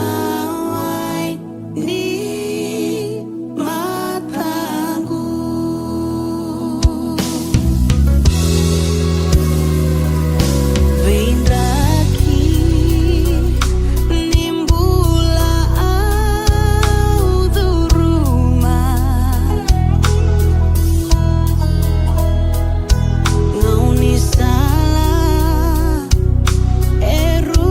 Ekilanawai ni mataku. Vindaki nimbula au duruma ngauni sala eru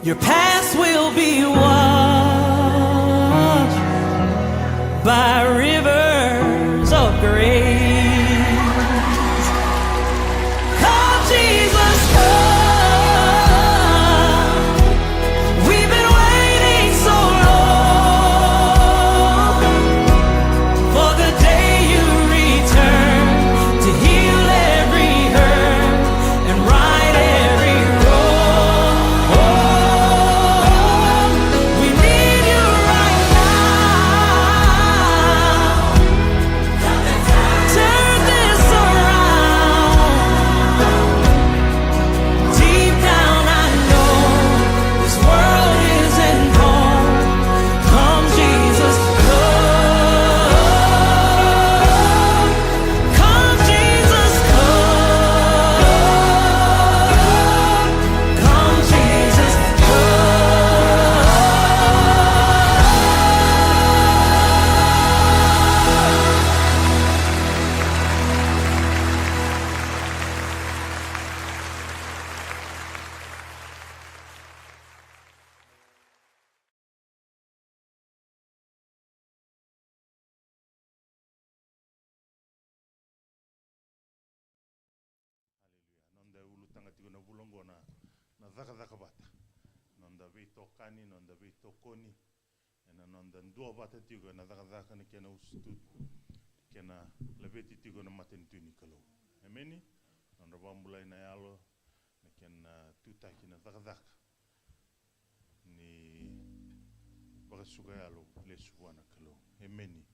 Your past will be washed by rivers of grace. Come, Jesus, come. We've been waiting so long for the day you return to heal every hurt and right every wrong. Oh, we need you right now. Turn this around. Deep down I know this world isn't home. Come, Jesus, come. Come, Jesus, come. Come, Jesus, nonda ulu tanga tigo na bulongo na dhaka bata nonda vito kani nonda vito koni ena nonda ndua bata tigo na dhaka ni kena ustut kena lebeti tigo na maten tuni kalau emeni nonda bambulai na yalo na kena tutaki na dhaka ni baka suka yalo le suwana kalau emeni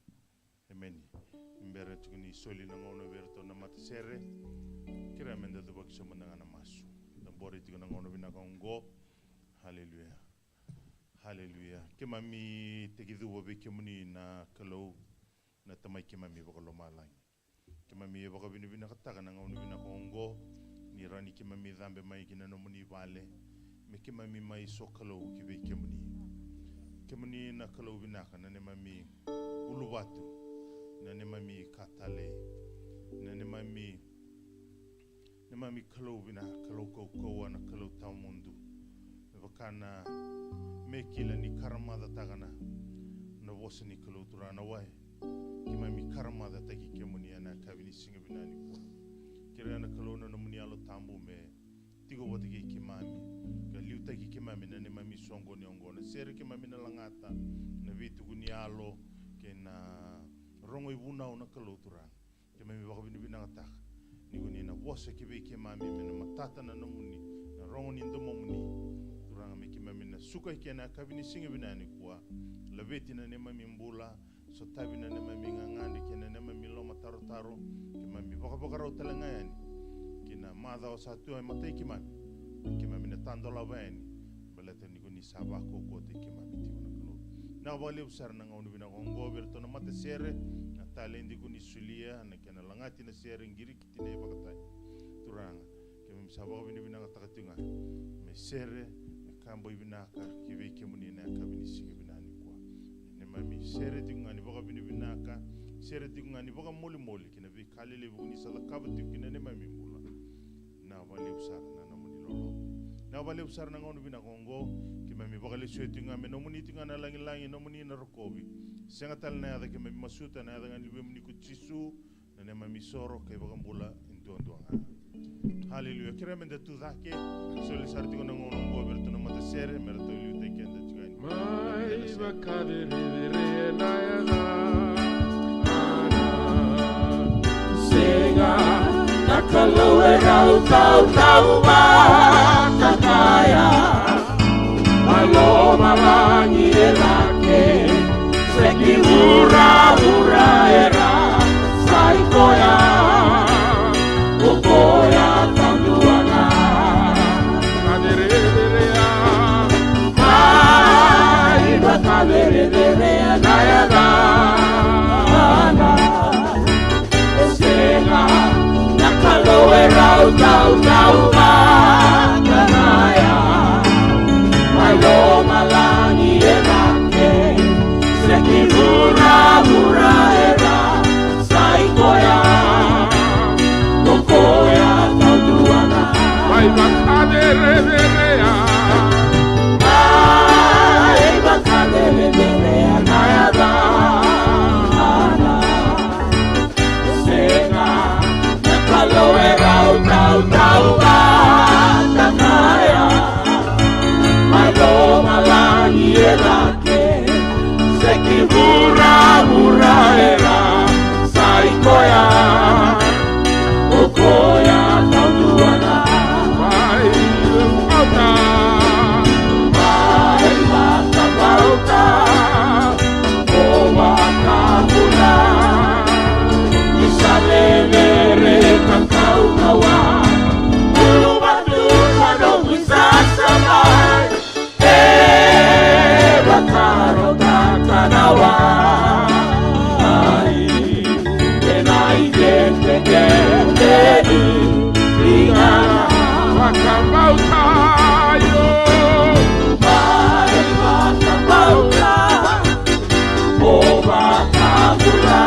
mbere tigo ni soli na ngono verto na matasere kira menda tu bagi semua dengan masu dan bori tiga nangono bina kongo haleluya haleluya kemami tegidu wabe kemuni na kalau na tamai kemami bakalo malang kemami bakal bina kata nangono bina kongo ni rani kemami zambe mai kina nomuni vale me kemami mai so kalau kibe kemuni na kalau bina kana ne mami ulubatu na ne mami katale na ne mami Nemami kalau bina kalau kau ana kalau tau mundu bakana mekila ni karamada tagana na wosani kalau turana wai kimami karamada tagi kemuni ana kabini singa bina ni ko kira ana kalau na muni alo tambu me tigo watagi kimami ka liu tagi kimami na nemami songo ni ongona sere kimami na langata na vitu guni alo kena rongo ibuna na kalau turana kimami bakabini bina ngatak ni na wasa kibe ke mami mena matata na namuni na rongoni ndomo muni turanga me ke mami na suka ke na kabini singa binani kwa labeti na ne mami mbula so tabi na ne mami ngangani ke na ne mami lo mataro taro ke mami baka ro talanga yani ke na madha osatu ai matai ke mami na tandola bani balata ni kuni sabako ko te ke mami ti na kalo na wale usar na ngonu bina kongo berto na mate sere talendi kuni sulia na kena langati na sering giri kitine bakatai turanga kemi misaba bini bina takatinga me sere kambo ibina ka kibe kemuni na kabini singa bina ni kwa ne mami sere tinga ni baka bini bina ka sere tinga ni baka moli kena bi kalele buni sala kabati kina ne mami mula na wale usar na namuni lolo na wale usar na ngonu bina kongo kemi baka le suetinga me nomuni tinga na langi nomuni na rokobi sengatal na yada ke masuta na yada ngani bemuni kuchisu na ne mami soro ke bagambula indoanga haleluya kira menda tu dake soli sarti ko nangono ngo berto na mata sere merto liu te kenda tigani mai bakade revere na yada ana senga nakaloe rau tau ba kakaya alo malangi elake Seki hura era saikoya Ukoya tanduana Kadererea Maiba kadererea Nayada Ana Sega Nakaloe rau tau ba Kanaya Malo malangi elake Seki hura era saikoya Kokoya tanduana Mai bakade reverea bakabula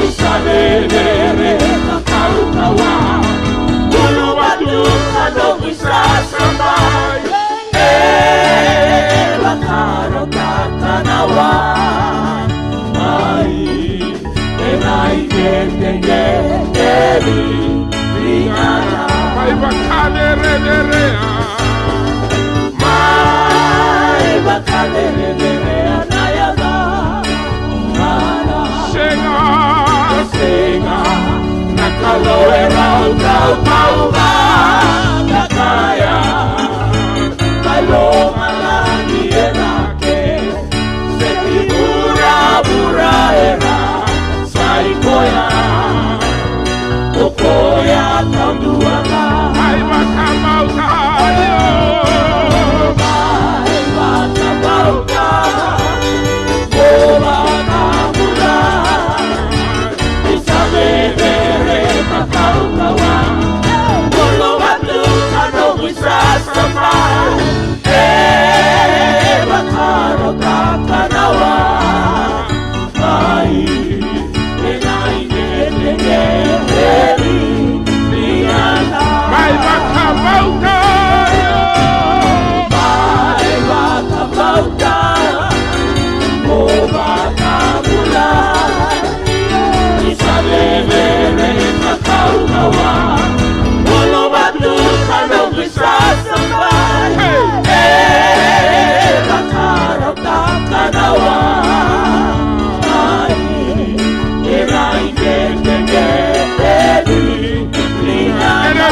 isalelere kakaukawa bulu batu kado bisa sampai bakaro kakanawa ai enai getenge deri lingana Mai bakadere mai bakadere anayaga ana senga nakaloe rau nakaya kalo malani erake seki bura era saikoya okoya tanduana Mai bakamauta Mai bakamauta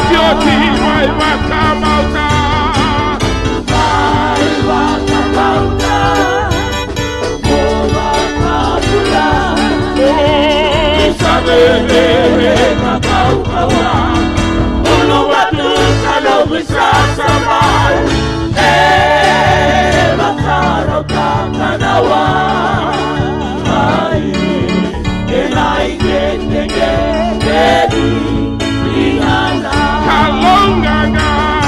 Energy Mai bakamauta Kalongaga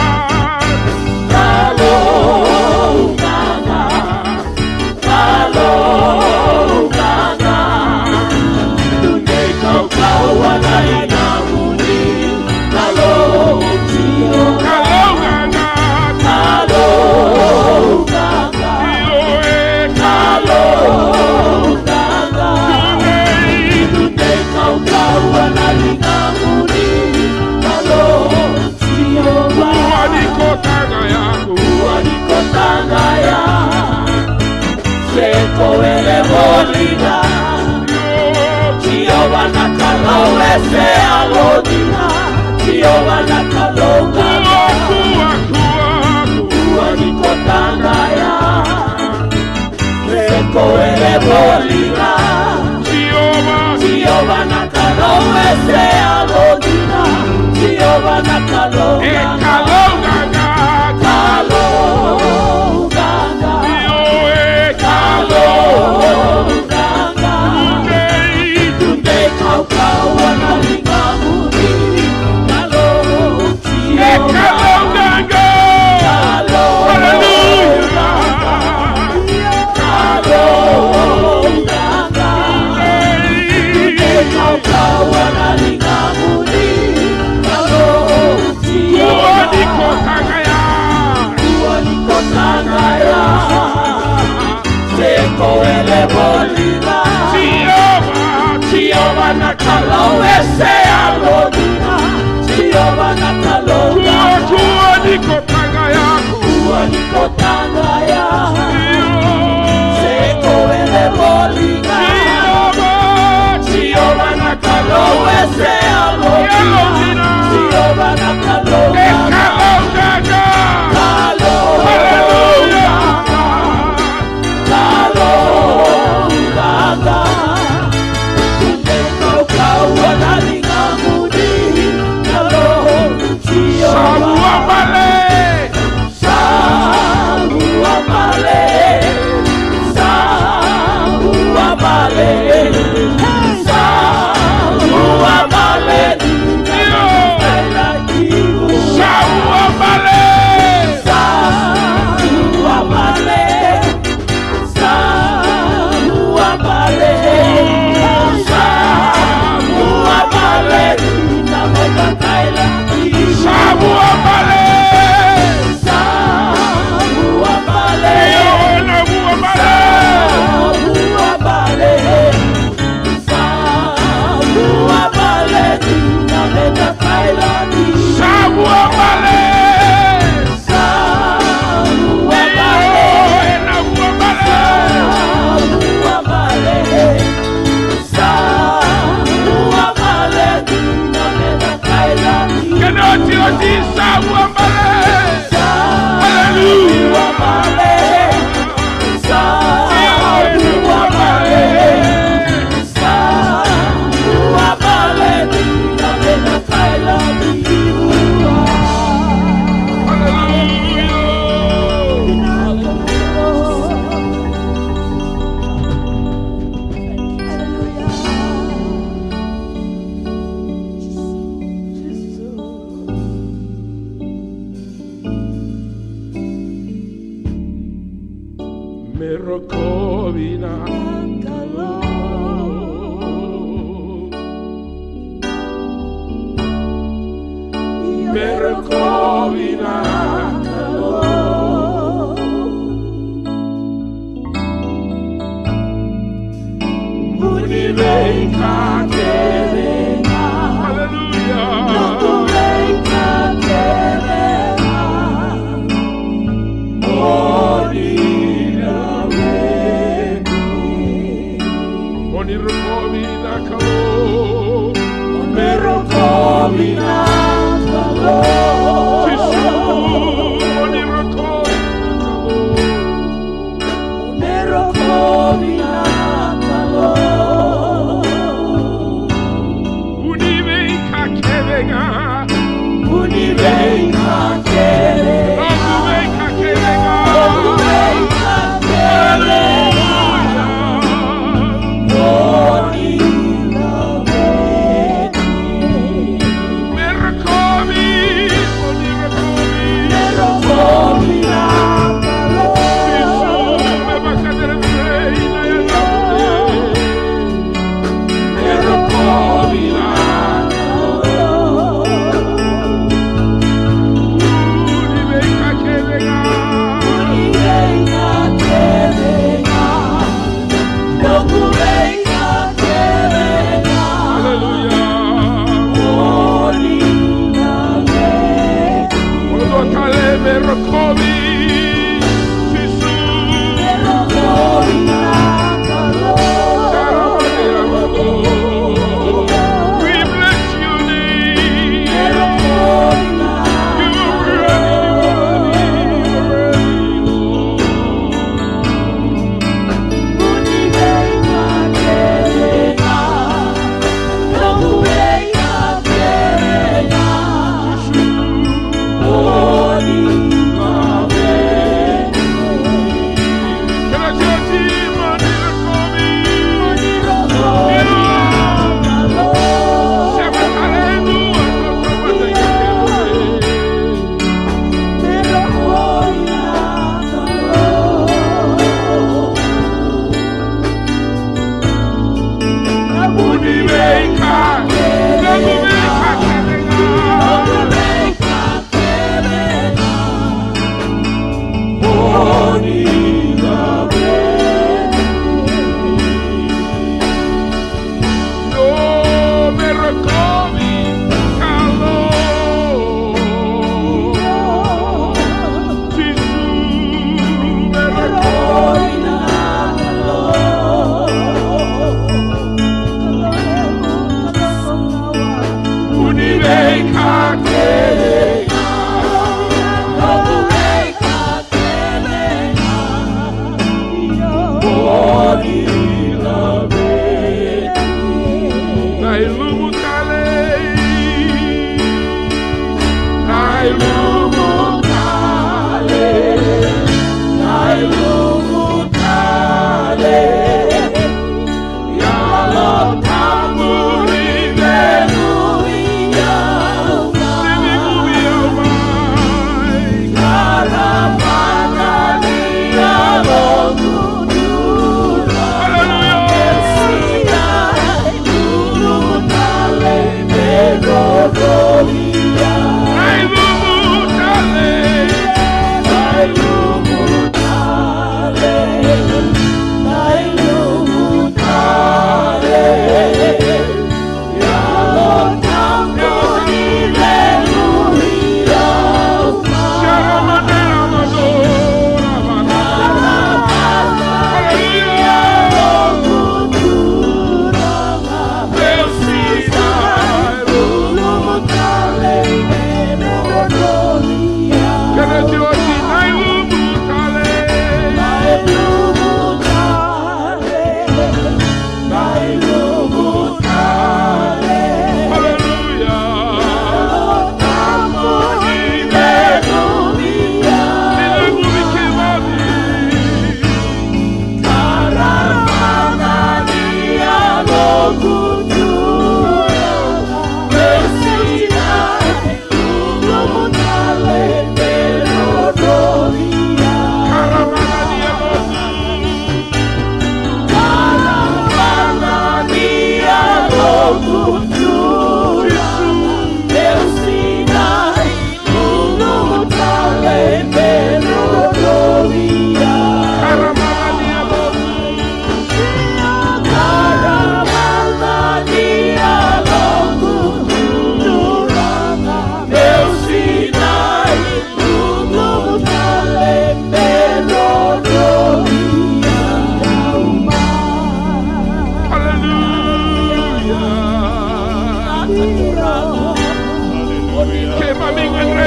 Oh,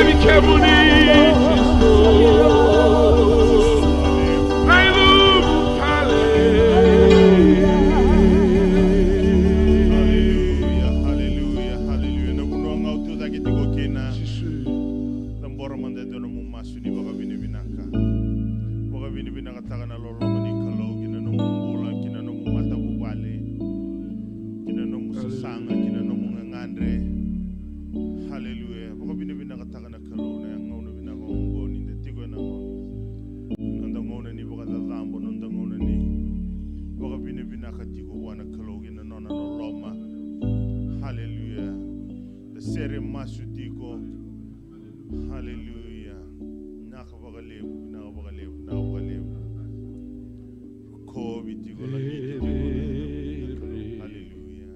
Hallelujah, hallelujah, hallelujah. Na buno ang auto dagi tigo kina. Tambora manda dono mo masuni baka binibinaka. Baka binibinaka taka na lolo mani kalau kina no mula kina no mata bubale. Kina no musasanga kina no ngandre. Hallelujah. Baka binibinaka taka na kalau na yang ngono binaka ngoni de tigo na ngono. Nanda ngono ni baka dadambo nanda ngono ni. Baka binibinaka tigo wana kalau kina no na loma. Hallelujah. The sere masutiko. Hallelujah. Nakabagalebu, nakabagalebu, nakabagalebu. Ko bitiko lagi. Hallelujah.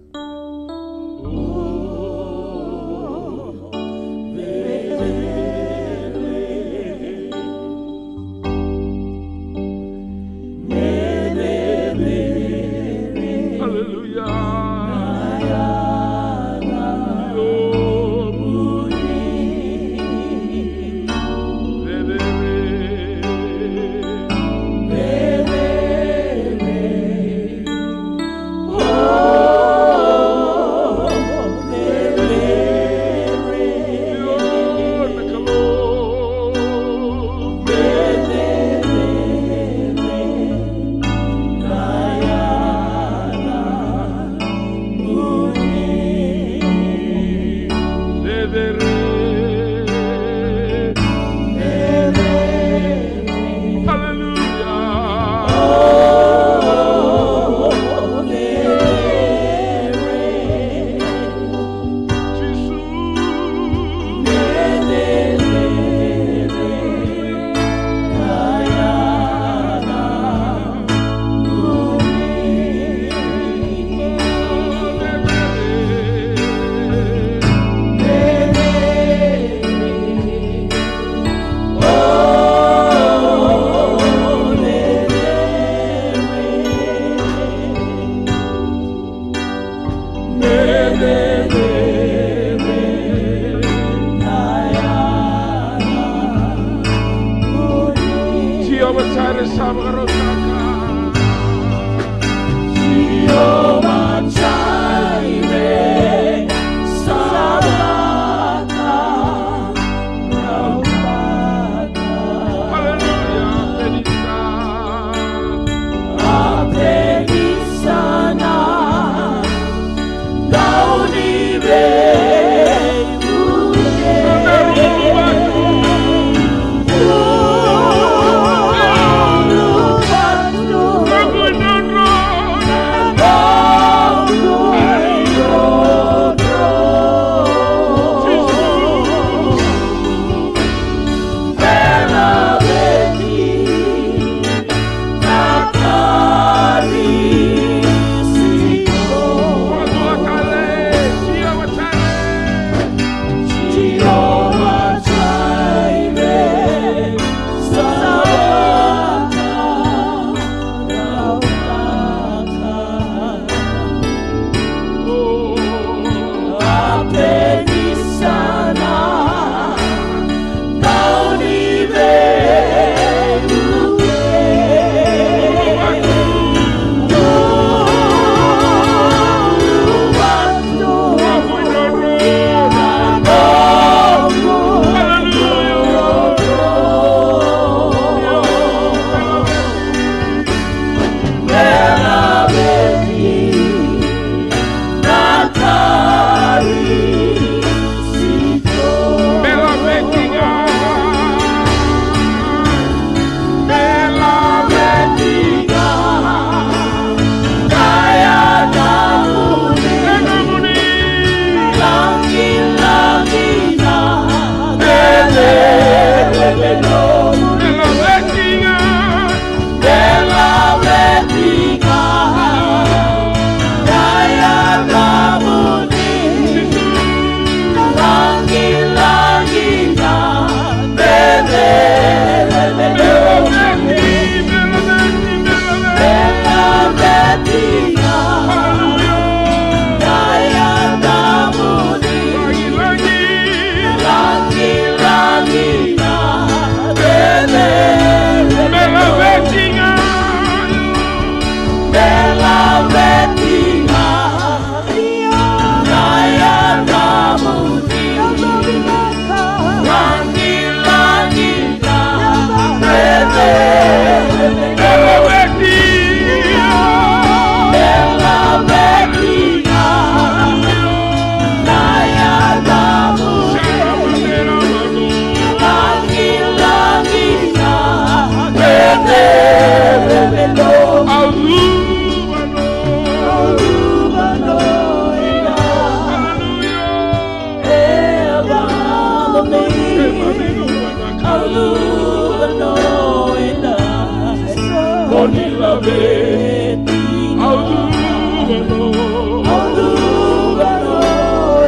Oni labeti Audubano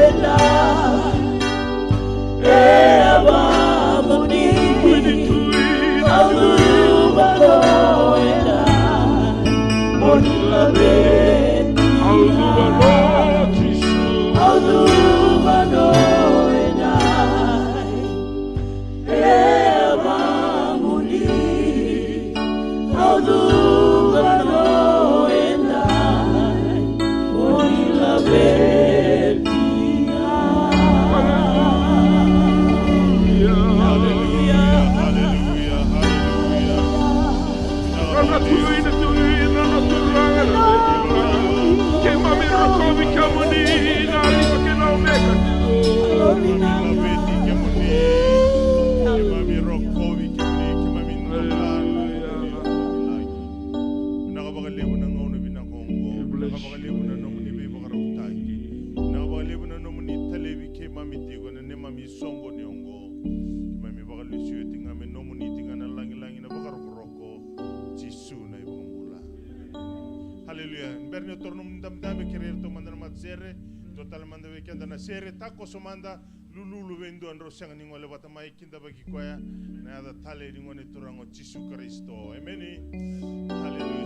eda Eva muni Audubano eda Oni labeti Audubano eda Eva muni Audubano eda Oni labeti Haleluya. Bernio tornum dam dame querer to mandar mat zere total manda weekend na sere tako somanda lulu wendo andro sanga ningo lewata mai kinda bagi koya na ada tale ningo ne turango Jesu Kristo. Amen. Haleluya.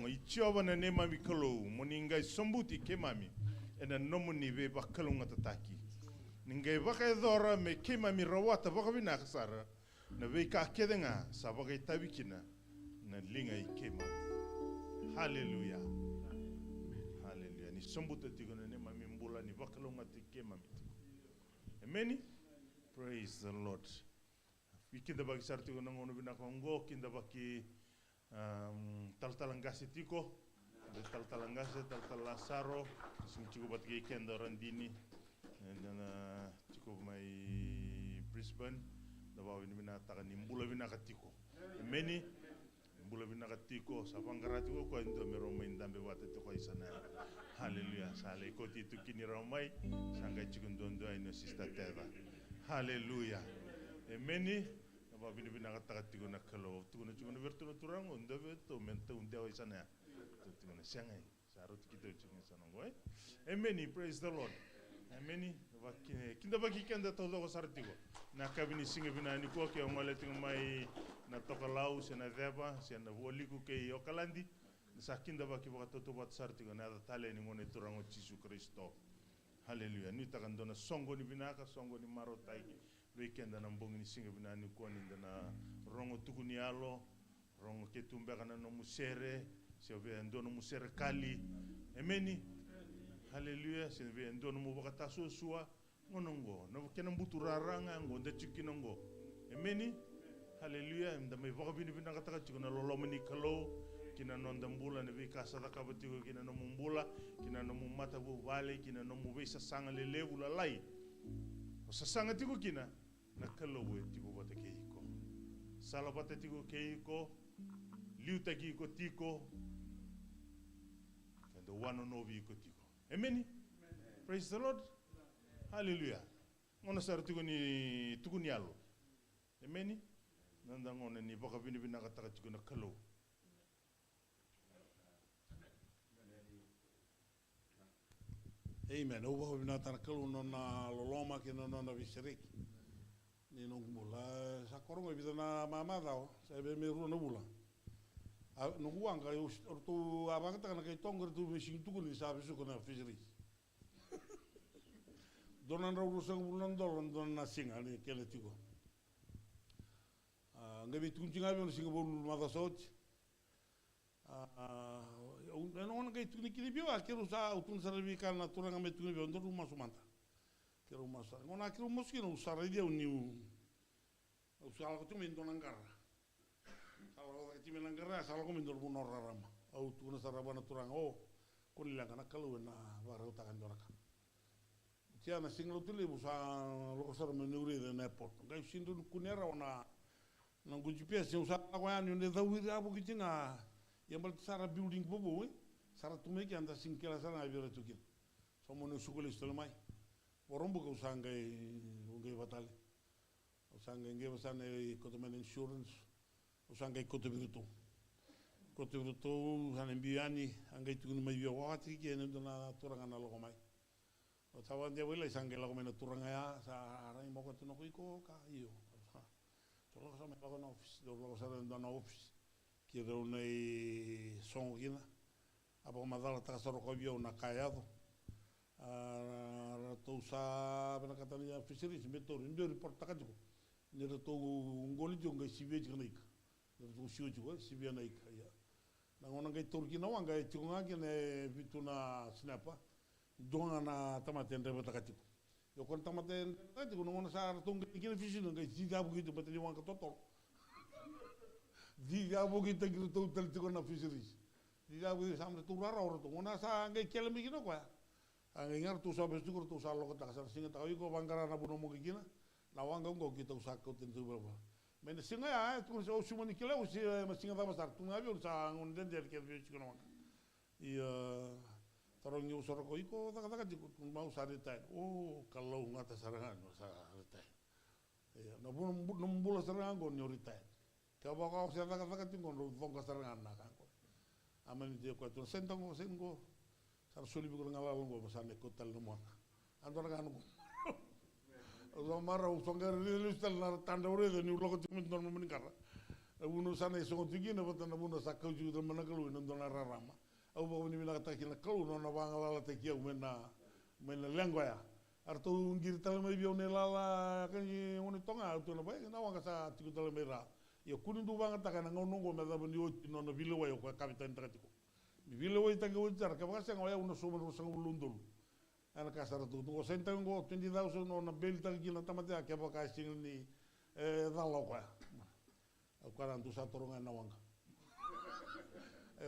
Ichiobana ne mami kalo moninga sombuti ke mami ena nomuni be bakalunga tataki ninga baka dora me ke mami rawata baka bina khasara na be ka kedenga sabaka tabikina na linga ke mami. Haleluya. Haleluya. Ni sombuta tigona ne mami mbula ni bakalunga ke mami. Amen. Praise the Lord. Wikinda baki sarti ko nangono bina kongo kinda baki tal-talangasi tiko, tal-talangasi, tal-talasaro, sing cukup buat kenda Randini, dan cukup mai Brisbane, da ba wini bina taka ni mbula bina katiko meni mbula bina katiko sa pangarati ko ndo mero main dambe wate to ko isana haleluya sale ko ti tukini ramai sanga chikundo ai no sista terra haleluya meni da ba wini bina katiko na kalo tukuna chikundo vertuno turang ndo veto mente unde ai isana tukuna sangai sarut kita chikundo sanongo meni praise the lord meni kinda bagi kenda todo ko sartigo na kabini singa bina ni ko ke ngole tinga mai na toka lau sena deba sena woliku ke yokalandi sa kinda baki ko toto bat sartigo na tale ni ngone turango Jesu Kristo haleluya ni takandona songo ni binaka songo ni marotai weekend na mbongi ni singa bina ni ko ni na rongo tukuni alo rongo ke tumbe kana no musere se ve ndono musere kali emeni haleluya se ve ndono mu bakata sosua ngonongo no kena mbuturaranga ngonde chikinongo emeni haleluya mda mai vagabini bina kata chikona lolomani kalo kina nonda mbula ne vika sadaka batiko kina no mumbula kina no mumata bu vale kina no mubesa sanga le levula lai o sanga tiko kina na kalo we tiko bata keiko sala bata tiko keiko liuta kiko tiko kando wano novi ko tiko emeni praise the lord haleluya ngona sar tukuni alo emeni nanda ngona ni baka bini bina kataka tukuna kalo amen o baka bina tana kalo nona loloma ki nona visiriki ni nongmula sa korongo bida na mama dao sa be me ru no bula no guanga eu tu abanga tana kai tongo tu me sing tukuni sa bisu kona visiriki donan rauru sang bulan dolan donan singa ni kele tiko ngabi tunjinga bi singa bolu mada sot non ngai tuni kili bio akero sa utun sarvi kana turanga me tuni bio ndoru masumanta kero masa ngona kero moskino usara dia uniu usala ko tumi donan garra sala ko timi nangarra sala ko mindor bunor rama au tuna sarabana turanga o kulila kana kalu na barau takan doraka tiana singlo tuli busa lo sar menuri de nepot ngai sindu kunera ona nangu GPS usa kwa ni ne dawiri abu kitinga yambal sara building bobo sara tumeki anda singkela sara abira tukil somo no sukule stolmai warombo ko usanga ngai batale usanga ngai basane kotomen insurance usanga kotobiruto sana mbiani angai tukun mai yo wati ke ne dona toranga na lo mai o tawa dia wela sangela ko mena turanga ya sa ara mo ko tuno ko ka io tolo sa me pa no office do lo sa na office ki ro nei son gina abo madala ta sa ro ko bio na kayado to sa bena katania fisheries metor ndo report ta kajo ni ro to ngoli jo ngai sibe ji naik do sio jo sibe naik ya na ngona ngai turki na wanga tunga kene bituna snapa donga na tamaten reba takatiku yo kon tamaten takatiku no ngona sa tonga kene fisino ngai siga bu gitu bateli wanga totol diga bu gitu gitu tel tiko na fisheries diga bu samre tu rara ora to ngona sa ngai kelmi kino kwa ngai ngar tu sa bestu tu sa lo kata sa singa tawi ko bangara na buno mo kina na wanga ngo kita usako ten tu berapa men singa ya tu so sumani kila usi singa ta masar tu ngabi sa ngon den der ke bi kino iya tarong yu soro ko iko taka mau sari tai oh kalau ngata sarangan sa tai ya na bulo sarangan gon nyori tai ka ba ka sa taka tingon ro vonga sarangan na kan ko aman dia ko to sentango sengo sar soli bi ko ngala ngo ba sanne ko tal mo andor kan ko lo mara usonga relistal na tanda ore de ni lo ko timin normal min kara uno sanne so tigina batana buno sakau ju de manakalu no dona rarama au ba ni mina kata kina kau no na banga la te kia mena lengua ya arto ngir tal mai bio ne la kan ni oni tonga auto na bai na wanga sa tiku tal mai ra yo kunu du banga ta kana ngono ngo meda bani o no na vilo wa yo ka kapitan tratiko mi vilo wa ta go jar ka ba sa ngo ya uno so mo sang lundul ana ka sara tu ngo senta ngo 20,000 no na bel tal kila tamate ka ba ka sing ni da lo kwa au karantu sa toronga na wanga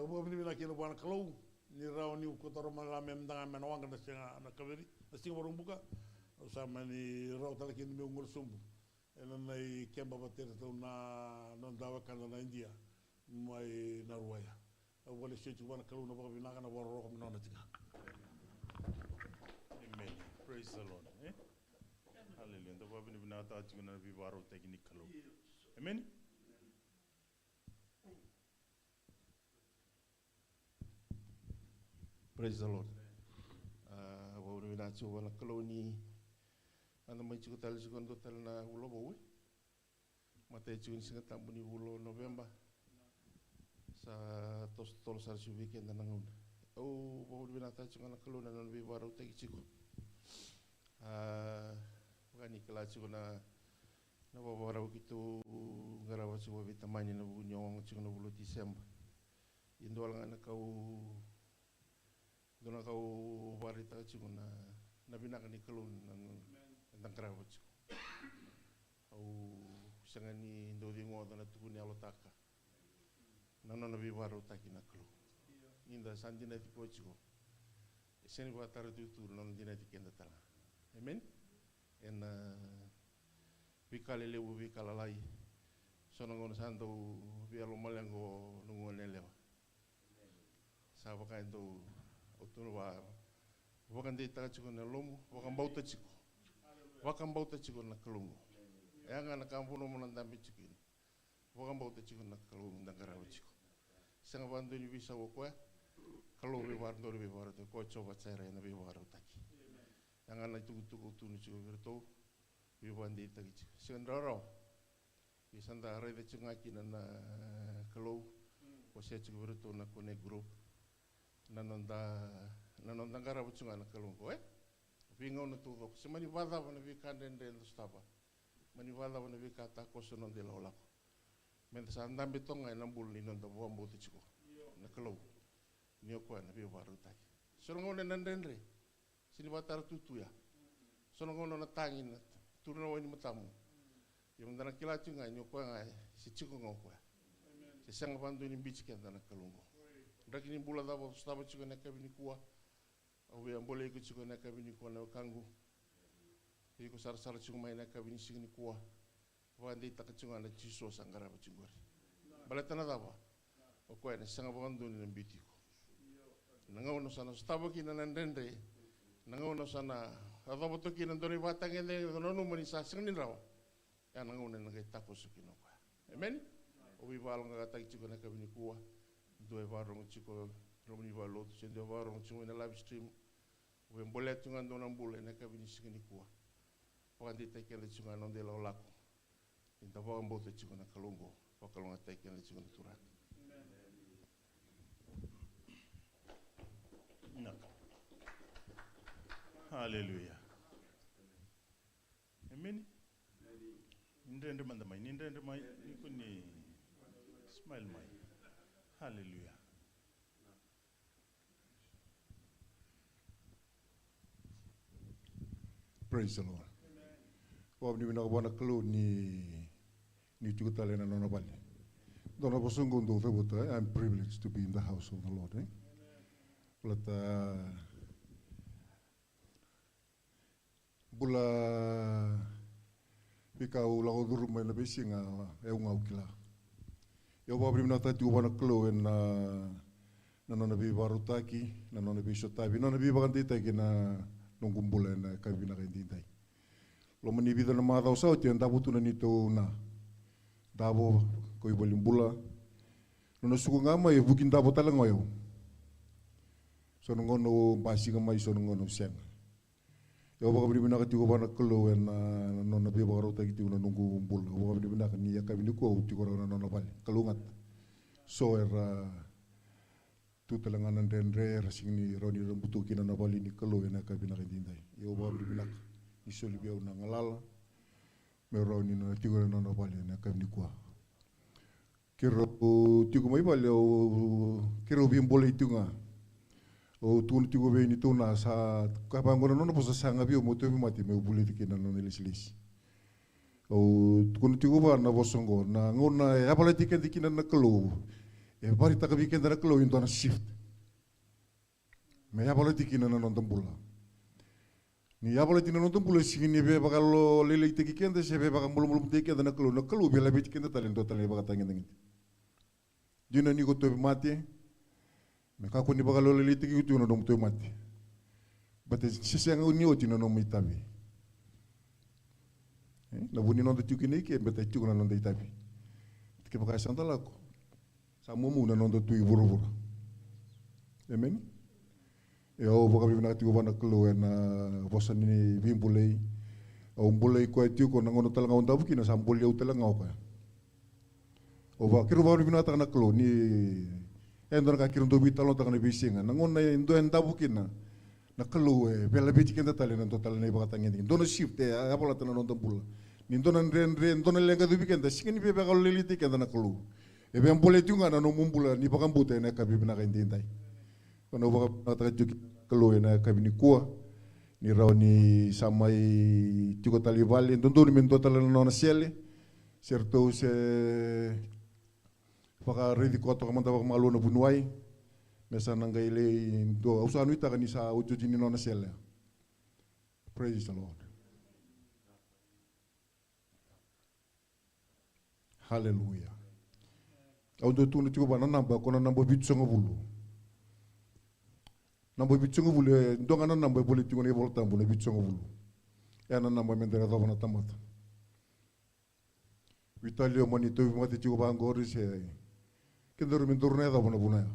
o bo ni na kilo buana kalau ni rao ni ko toro mala mem danga men wanga na singa na kaveri na singa borong buka o sa mani rao tala kin me ngol sumbu ena nei kemba batera tau na dawa kana na India mai na ruaya au wale shechu wana kalu na baka binaka na waroro kami na tika. Amen. Praise the Lord. Hallelujah. Ndo babi ni binata ati kuna bibaro tekini kalu. Amen. Praise the Lord. Babi ni binata wana kalu ni anda mai chiku tali chiku ando tali na ulo bawe. Mata chiku ni singa tambu ni ulo November. Sa tos tol sar su weekend na ngun. Oh, babi ni binata chiku na kalu na bibaro teki chiku. Gani kala chiku na babara kitu garawa chiku vitamani na bunyong chiku na bulu December. Indo alanga na kau dona kau barita chiku na binaka ni kalu nang garawa chiku. Au sangani indo dingo dona tuku ni alotaka. Nano na bibaro taki na kalu. Inda sandina tipo chiku. Seni batara tutu non dina tikenda tala. Amen. En vikale lewu vikala lai. Sono ngono santo bialo malengo nungo nelewa. Saba kaito otuno wa wakan de ta chiko na lomu, wakan bauta chiko. Wakan bauta chiko na kalungo. Yanga na kampu no mona ndambi chiko. Wakan bauta chiko na kalungo ndangarawa chiko. Sanga bandu ni bisa wokwa. Kalau biwar ndori biwar to ko choba tsere na biwar utaki. Yang anak tuku tu ni cuba bertau, biwan di tadi. Sekarang di sana ada de cengaki na kalau posisi cuba bertau na kone grup, nanonda gara bucunga na kalau ko bingo na tu dok. Semani wada wana bika dende na staba, mani wada wana bika ta koso non de laulak. Mentas andam betong ay nambul ni nonda buam bote cuba na kalau nioko na biwar utaki. Sorongone nandendre. Sini batara tutu ya. Sono ngono na tangin turna wani matamu. Yung dana kila chunga nyoko nga si chiko ngoko. Si sanga bandu ni bichi kenda na kalungo. Ndaki ni bula dabo staba chiko na kabini kuwa. Au ya mbole iko chiko na kabini kuwa na kangu. Iko sar chiko mai na kabini signi kuwa. Wandi taka chunga na chiso sangara ba chingori. Baletana daba. Oko na sanga bandu ni mbitiko. Nangaw no sana staba kina nandende. Nangaw na sana atau betul kina doni batang ini nonu manisa sengni rawa. Ya nangaw na nangay takos kino kwa. Amen. Obi balong kata chiko na kabini kuwa. Dua barong chiko romni balot sendo barong chiko na live stream. Obi bolet chungan donang bule na kabini sengni kuwa. Pagandi taken chiko na ndela olako. Inta bawang bote chiko na kalungo. Pakalong taken chiko na turak. Hallelujah. Amen. Nindende mandamai, nindende mai, ikuni smile mai. Hallelujah. Praise the Lord. Wab ni bina kabana kalu ni chukutale na nona bali. Dona bosungo ndo thebota. I'm privileged to be in the house of the Lord. Lata bula pika ulang udur mai na besinga eunga ukila. Eu vou abrir na tati ubana klo na nona bi barutaki na nona bi sotabi nona bi bagandi taki na nongumbula na kabina kendintai. Lo mani vida na mata usau tian dabu tu na nito na dabo koi bolimbula nona suku ngama e bukin dabo talang oyo. Sono ngono basi ngamai sono ngono siang. Eu vou abrir na kati ubana klo na nona bi barutaki tu na nongumbula. Eu vou abrir na kani ya kabini ko ti ko na nona bali kalungat. So tu talanganan dendre rasing ni roni rambutu kina na bali ni kalo na kabina kendindai. Eu vou abrir na isoli biau na ngalala. Me roni na tigo na bali na kabini kwa. Kero tigo mai bali o kero bimbole itunga. O tu tigo be ni tuna sa kapangona no posa sanga bio moto bi mati me bule tikina no nelis. O tu tigo ba na bosongo na ngona ya bali tikina na kalo. E bari taka weekend na kalo into na shift. Me ya bala tikina na nonton bula. Ni ya boleh tina nonton pula sini be bakal lele teki kende se be bakal belum teki ada nak kelu bela be kende talen total ni bakal tangin. Juna ni ko to mati. Me ka ko ni bakal lele teki itu no dom to mati. Bate sisang uni o tina no mitabi. Na buni no tuki ni ke bete tuki no ndai tabi. Ke bakal santa lako. Sa momu na no tui buru. Amen. Eu vou caminhar na tua banda kelu na bosan ini bimbulei. Au mbulei ko tiu ko nangono talanga onda buki na sambul eu talanga ko. O va kiru va bina ta na kelu ni endor ka kiru dobi talon ta na bisinga nangono endo enda buki na kelu bela biti kenda talena total nei bakata ngi. Dono shift apola ta na no tambula. Ni dono ren dono lenga dobi kenda sikini be ba ko leliti kenda na kelu. E be mbulei tiu ngana no mumbula ni bakambute na ka bibina ka indindai. Kono baka tajuki kelo na kabini kuah ni raw ni samai tuko talivali ndondo ni mendo talana na sele certo se baka redi ko to kamanta baka malo na bunuai mesa nanga ile do usanu ita kanisa ujuji ni na sele. Praise the Lord. Hallelujah. Au do tunu tuko bana namba kona namba bitsongo bulu. Nambo bichungu bulu ndonga na nambo bulu tingo ne volta bulu bichungu bulu. Ena nambo mendera da bana tamata. Vitalio mani to mati tigo bangori se. Kendoro mendorne da bana buna.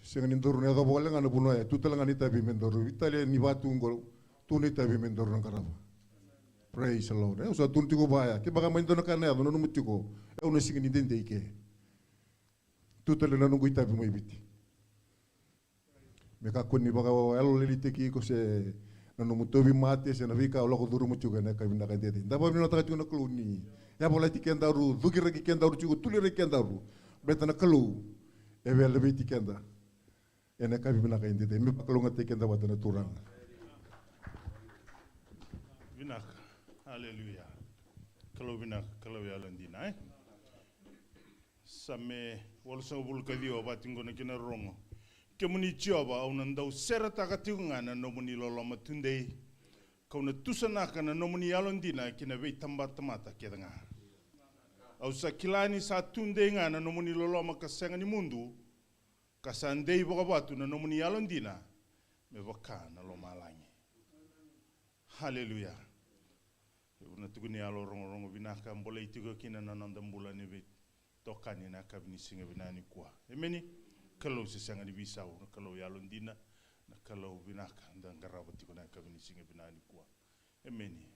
Senga ndorne da bola ngana buna tutela ngani tabi mendoro. Vitalio ni batu ngol tuni tabi mendoro ngaraba. Praise the Lord. Usa tun tigo baya. Ke baga mendona kana no no mutiko. E uno singi ni dende ike. Tutela na nungu itabi mo ibiti. Me ka kuni baka elo leli teki ko se nanu mutobi mate se na vika lo ko duru mutu kana ka binda ka tete ndaba bino ta tuna kluni ya bola ti kenda ru dukira ki kenda ru chugo tulire kenda ru betana klu e be le biti kenda ene ka binda ka tete me pakalo ngate kenda watana turang Binak, haleluya. Kalau binak, kalau ya landina Same walsa bul kadio batingo na kina rongo. Kemuni chioba au nandau serata katiunga na nomuni loloma tundei. Kau na tusanaka na nomuni alondina kina vei tamata kedanga. Au sa kilani sa tundei nga na nomuni loloma kasenga ni mundu. Kasandei bokabatu na nomuni alondina. Me waka na lomalangi. Haleluya. Una tuguni alo rongo binaka mbole itigo kina na nandambula ni vei. Tokani na kabini singa binani kuah. Emeni kalau sesanga di bisau, kalau ya londina, kalau binaka dan garabati kuna kabini singa binani kuah. Emeni.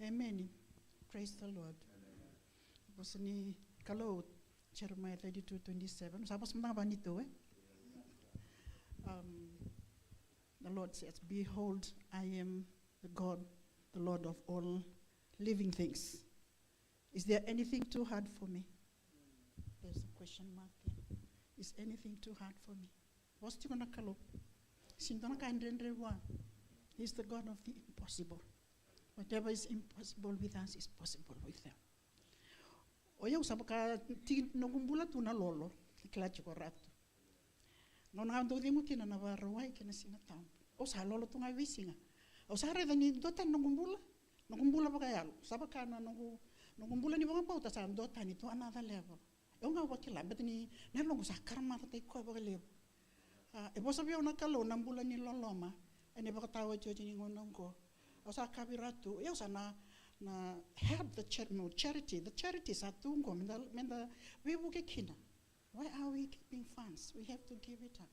Amen. Praise the Lord. Bosni kalau Jeremiah 32:27. Siapa sementara banito the Lord says, behold, I am the God, the Lord of all living things. Is there anything too hard for me? There's a question mark there. Is anything too hard for me? What's you gonna call up? He's the God of the impossible. Whatever is impossible with us is possible with them. Oya usabaka nogumbula tuna lolo, iklachi koratu. Nona ando di mutina na varawai kena singa tampo. O sa lolo tunga visinga. O sa reda ni dota nogumbula. Nogumbula bakayalo. Sabaka na nogumbula ni banga pauta sa dota ni to another level. E unga wakila bet ni na longo sa karma ta ko ba level. E bosa bi ona kalo nambula ni loloma. Ene baka tawa joji ni ngonongo. O sa kabiratu. E sa na help the charity. The charity sa tungo menda we buke kina. Why are we keeping funds? We have to give it up.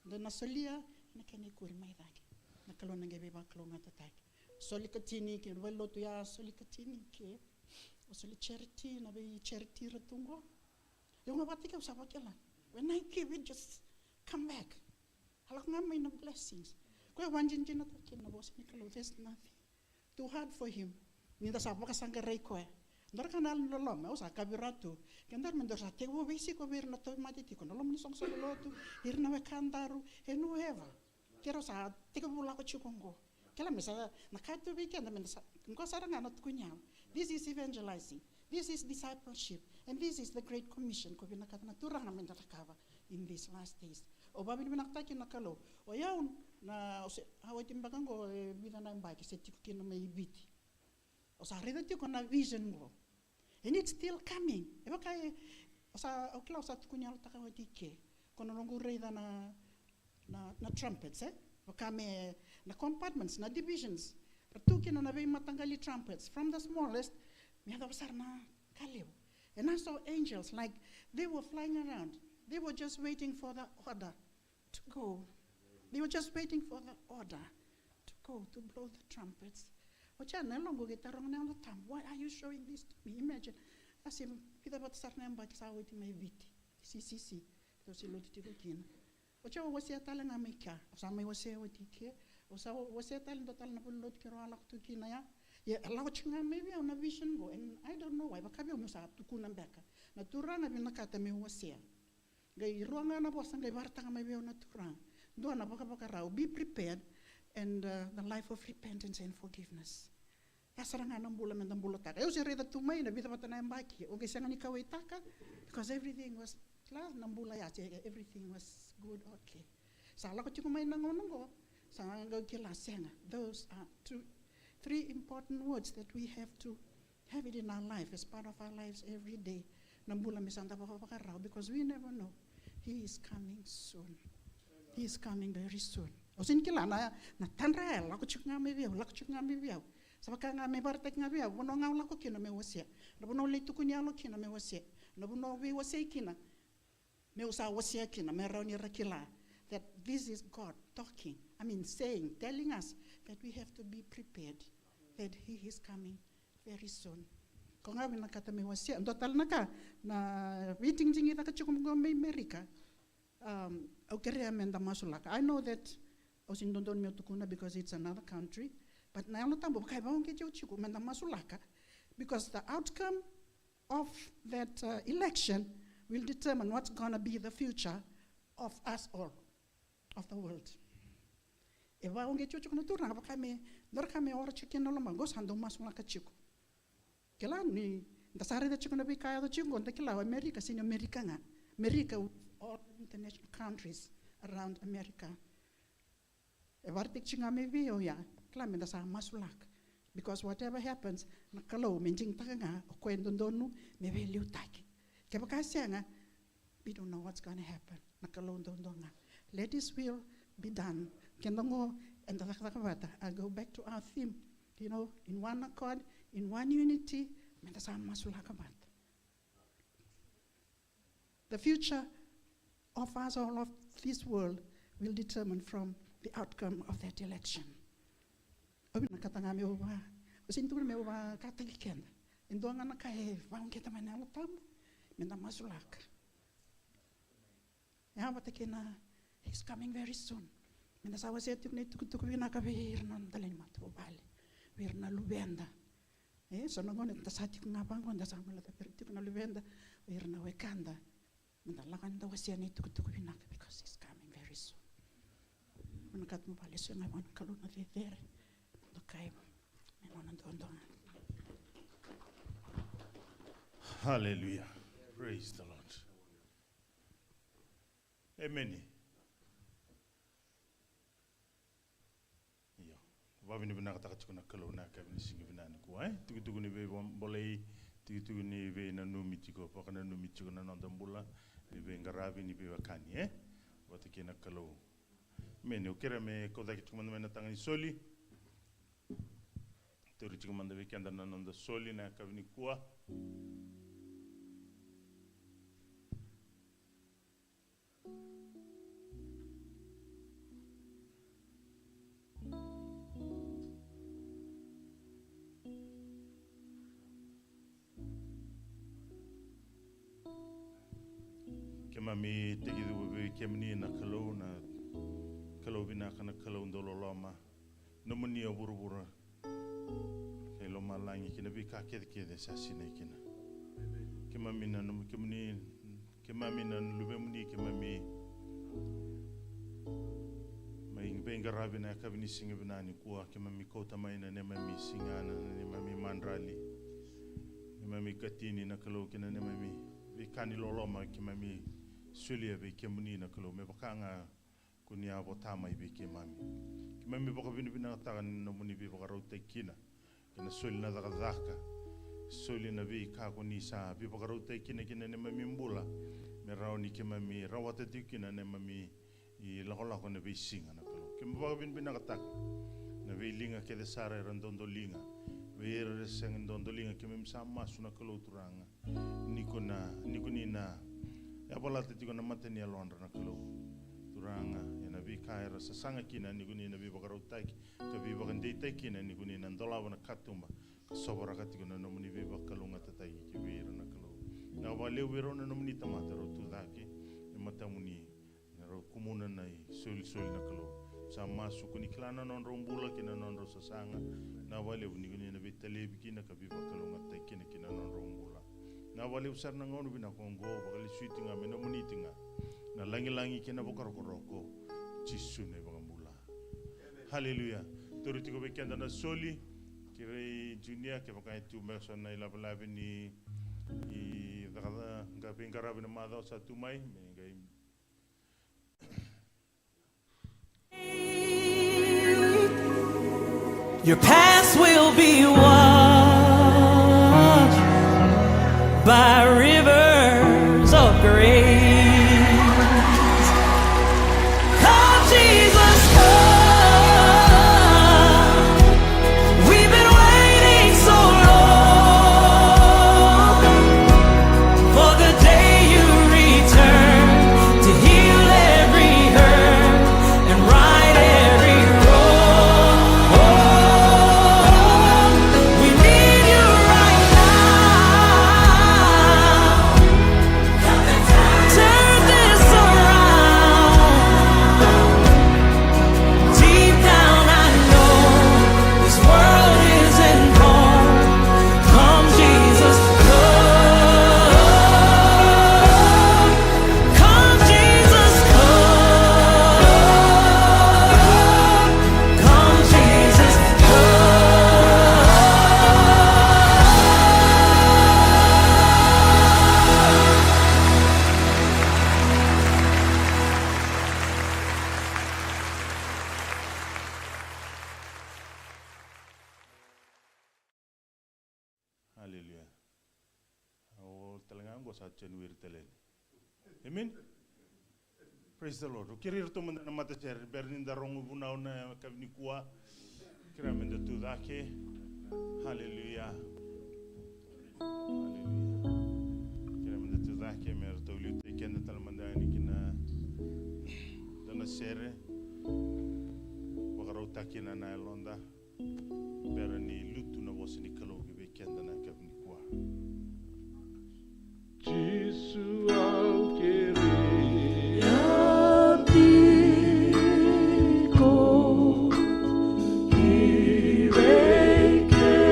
The nasolia na kene kurmai dagi. Na kalon ngebe ba kalon atatag. Solikatini ke wello to ya solikatini ke. O soli charity na be charity ratungo. Yung abati ka usaba kela. When I give it just come back. Halak ngamay na blessings. Kuya wanjin jina takin na boss ni kalo there's nothing too hard for him. Ninda sapa ka sanggaray ko Ndar kanal lolom, usa kabiratu. Kendar mendor sa tego bisi ko bir na to matiti ko lolom ni song sa lotu. Hirna we kandaru enu eva. Kero sa tego bula ko chikongo. Kela mesa nakatu weekend mesa ngko saranga not kunyao. This is evangelizing. This is discipleship. And this is the Great Commission ko binakata na turanga mendatakawa in these last days. O babi binakataki nakalo. O yaun na hawatimbakan ko vida na mbaki se tikukin na may biti. O sa reda tiko na vision mo. And it's still coming. Eba kay o sa okla sa tukunyal takawatike. Kono rongo reda na trumpets o kame na compartments na divisions. Ratukin na nabe matangali trumpets from the smallest miada besar na kaliw. And I saw angels like they were flying around. They were just waiting for the order to go. They were just waiting for the order to go, to blow the trumpets. Why are you showing this to me? Imagine. As if kita bat sarna mbak sa witi may viti. Si. To si loti tiko kin. Ocha wasia tala nga may ka. Osa may wasia witi ke. Osa wasia tala total na pun lot kiro alak tu kinaya. Ya Allah chinga maybe on a vision go. And I don't know why. Bakabi umusa tukunan beka. Natura na binakata may wasia. Gay ruanga na bosan gay barta nga maybe on natura. Doa na baka rao. Be prepared. And the life of repentance and forgiveness. Kasaranga ng bula ng bula taka. Eu sireda tumay na bita patana mbaki. Okay sanga ni kaway taka because everything was klar ng bula ya. Everything was good. Okay. Sala ko tikumay nang onong sa ngaw kila senga. Those are three important words that we have to have it in our life as part of our lives every day. Ng bula misanta pakaraw because we never know. He is coming soon. He is coming very soon. Osin kila na tanra la ko chuknga me biao. Sabaka nga me bartek nga biao, bono nga la ko kina me wasia. Na bono le tukunya lo kina me wasia. Na bono we wasia kina. Me usa wasia kina me rauni rakila. That this is God talking. I mean saying, telling us that we have to be prepared. That He is coming very soon. Ko nga binakata me wasia. Total na ka na meeting jingi ta ka chukum go me America. I know that because it's another country, but because the outcome of that election will determine what's going to be the future of us all, of the world. America all international countries around America. Because whatever happens, we don't know what's going to happen. Let His will be done. And I go back to our theme, in one accord, in one unity. The future of us all of this world will determine from the outcome of that election. He's coming very soon. So because He's coming very soon. Hallelujah. Praise the Lord. Amen. Iya. Wabini binakataka chukuna kalona kabini singi binani kuwa. Tugu ni be bolei, tugu ni be na numitiko, pakana numitiko na nandambula, ni be ngarabi ni be wakani watiki na kalo. Mene ukira me kodaki chukumanda me na tangani soli. Turi chukumanda be kianda na nanda soli na kabini kuwa. Kemami tegidu be kemni na kalau bina kana kalau ndolo lama nomuni oburu kelo malangi kina bi ka kede sasina kina kemami na nom kemami na lube muni kemami mai be Bengarabi na kabini singa binani kuwa kima mikota maina ne mami singana ne mami mandrali ne mami katini na kalau kina ne mami vikani loloma kima mi sulia be kemuni na kalau me bakanga kunia botama ibe kemami kima mi baka bini bina tagan na muni be baka rauta kina kina suli na zakazaka suli na be ka kunisa be baka rauta kina kina ne mami mbula me rauni kima mi rawata kina ne mami I lako na be singa na kalau kima baka bini bina katak na be linga kede sara randondo linga be reseng dondo linga kima sama suna kalau turanga nikuni na ya pala tiko na mateni alondra na kalau turanga ya na be kaira sasanga kina nikuni na be baka rautaki ka be baka ndeitai kina nikuni na ndolawa na katumba sobora katiko na nomuni be baka kalunga tatai ki be na kalau na wale wero na nomuni tamata rotu dake matamuni kumuna nai soli na kalau sama suku ni klana non rombula kina non rosasanga na wale uniguni na betale bikina kabiba kalonga taikina kina non rombula na wale usar na ngonu bina kongo bakali sweetinga mena munitinga na langi kina bokar koroko chisune bangambula haleluya toriti ko bekenda na soli kire junior ke bakai tu merson na ilabalabi ni I dakada ngapin karabi na madao sa tumay mengai Your past will be washed by rivers of grace. Come, Jesus, come. We've been waiting so long for the day you return to heal every hurt and right every wrong. We need you right now. Turn this around. Deep down I know this world isn't home. Come Jesus, come. Come Jesus, come. Come Jesus, haleluya o talangang go sa January telen amen praise the Lord kirir to manda na mata ser bernin darong bunau na kabni kuwa kira menda tu dake haleluya kira menda tu dake mer to lu te kenda talmanda ni kina dana sere wakaro takina na londa berni lutu na bosni kalau be kenda na kabni kuwa Jisu au querer Hatiku kireke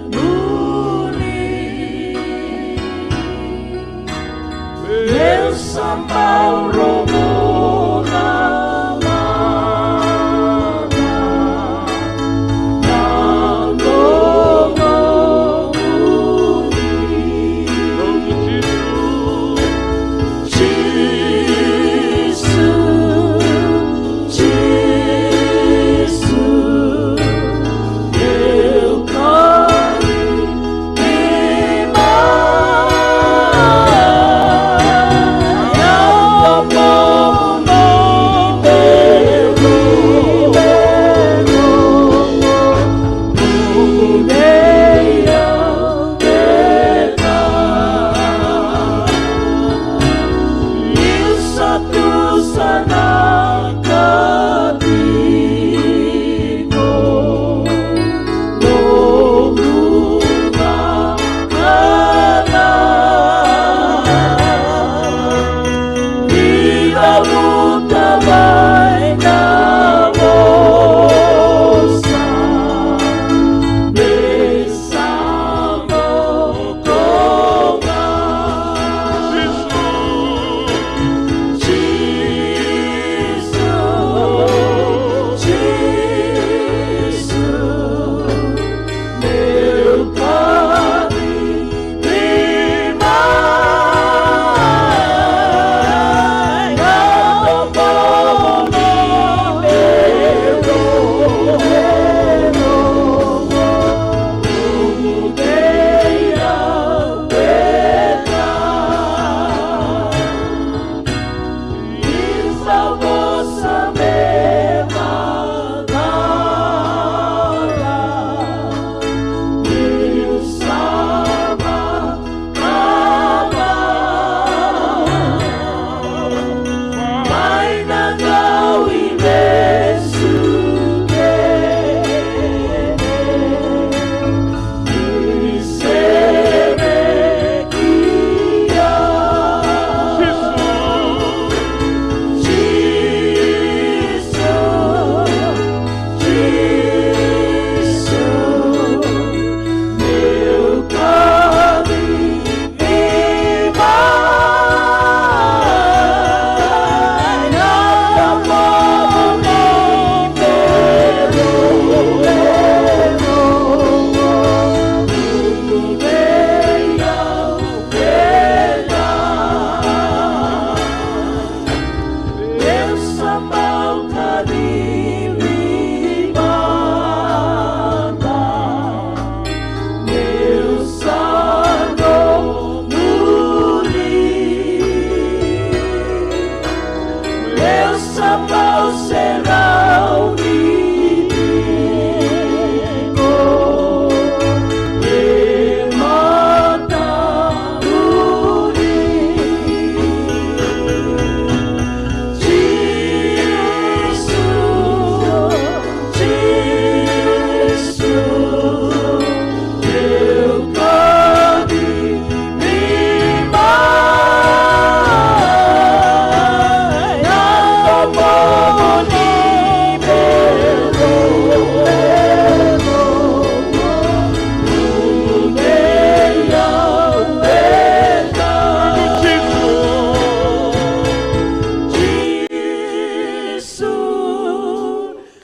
muni Meu sambal romo namana Nangogo muni Dongo Jisu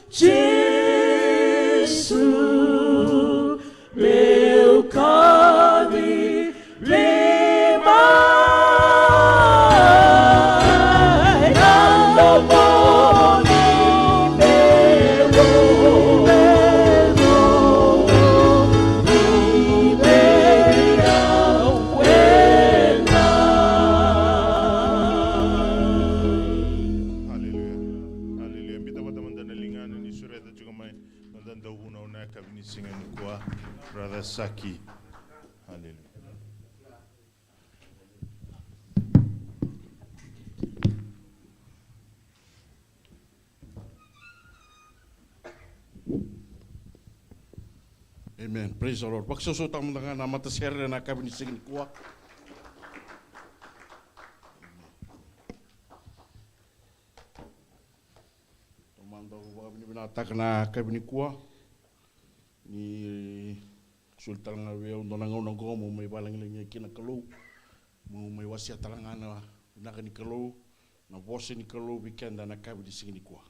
Jesus, meu caminho vai ando boni meu Haleluya. Haleluya. Mbita bata mandana lingana ni sureta juga mai mandanda una una kabini singan kwa Brother Saki. Haleluya. Amen. Praise the Lord. Baksoso tamu dengan nama tersiar na kabini singin kuah. Tomando kabini binata na kabini kuah. Ni sultan ngawe undang undang gomo may balang lagi kina kalau mo may wasya talangana nakani kalau na bose ni kalau weekend na kabini singin kuah.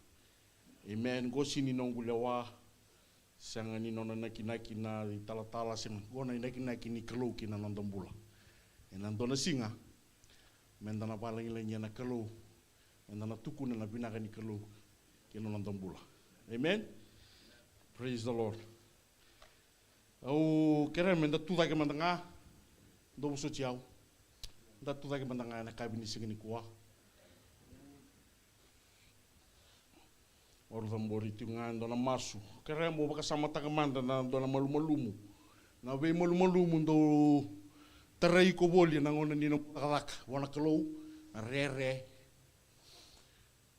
Amen. Go sini nonggulewa. Sanga ni nona naki na tala sing gona naki ni kalau kina nondong bula. Nandona singa. Mendana paling lagi na kalau. Mendana tuku na binaka ni kalau kina nondong bula. Amen. Praise the Lord. Au kera menda tu dake mandanga. Do buso ciao. Da tu dake mandanga na kabini sing ni kuah. Orang bori tungan dona masu. Kera mo baka sama takamanda na dona malumalumu. Na be malumalumu do tarai ko boli na ngona ni nakaka wana kalau rere.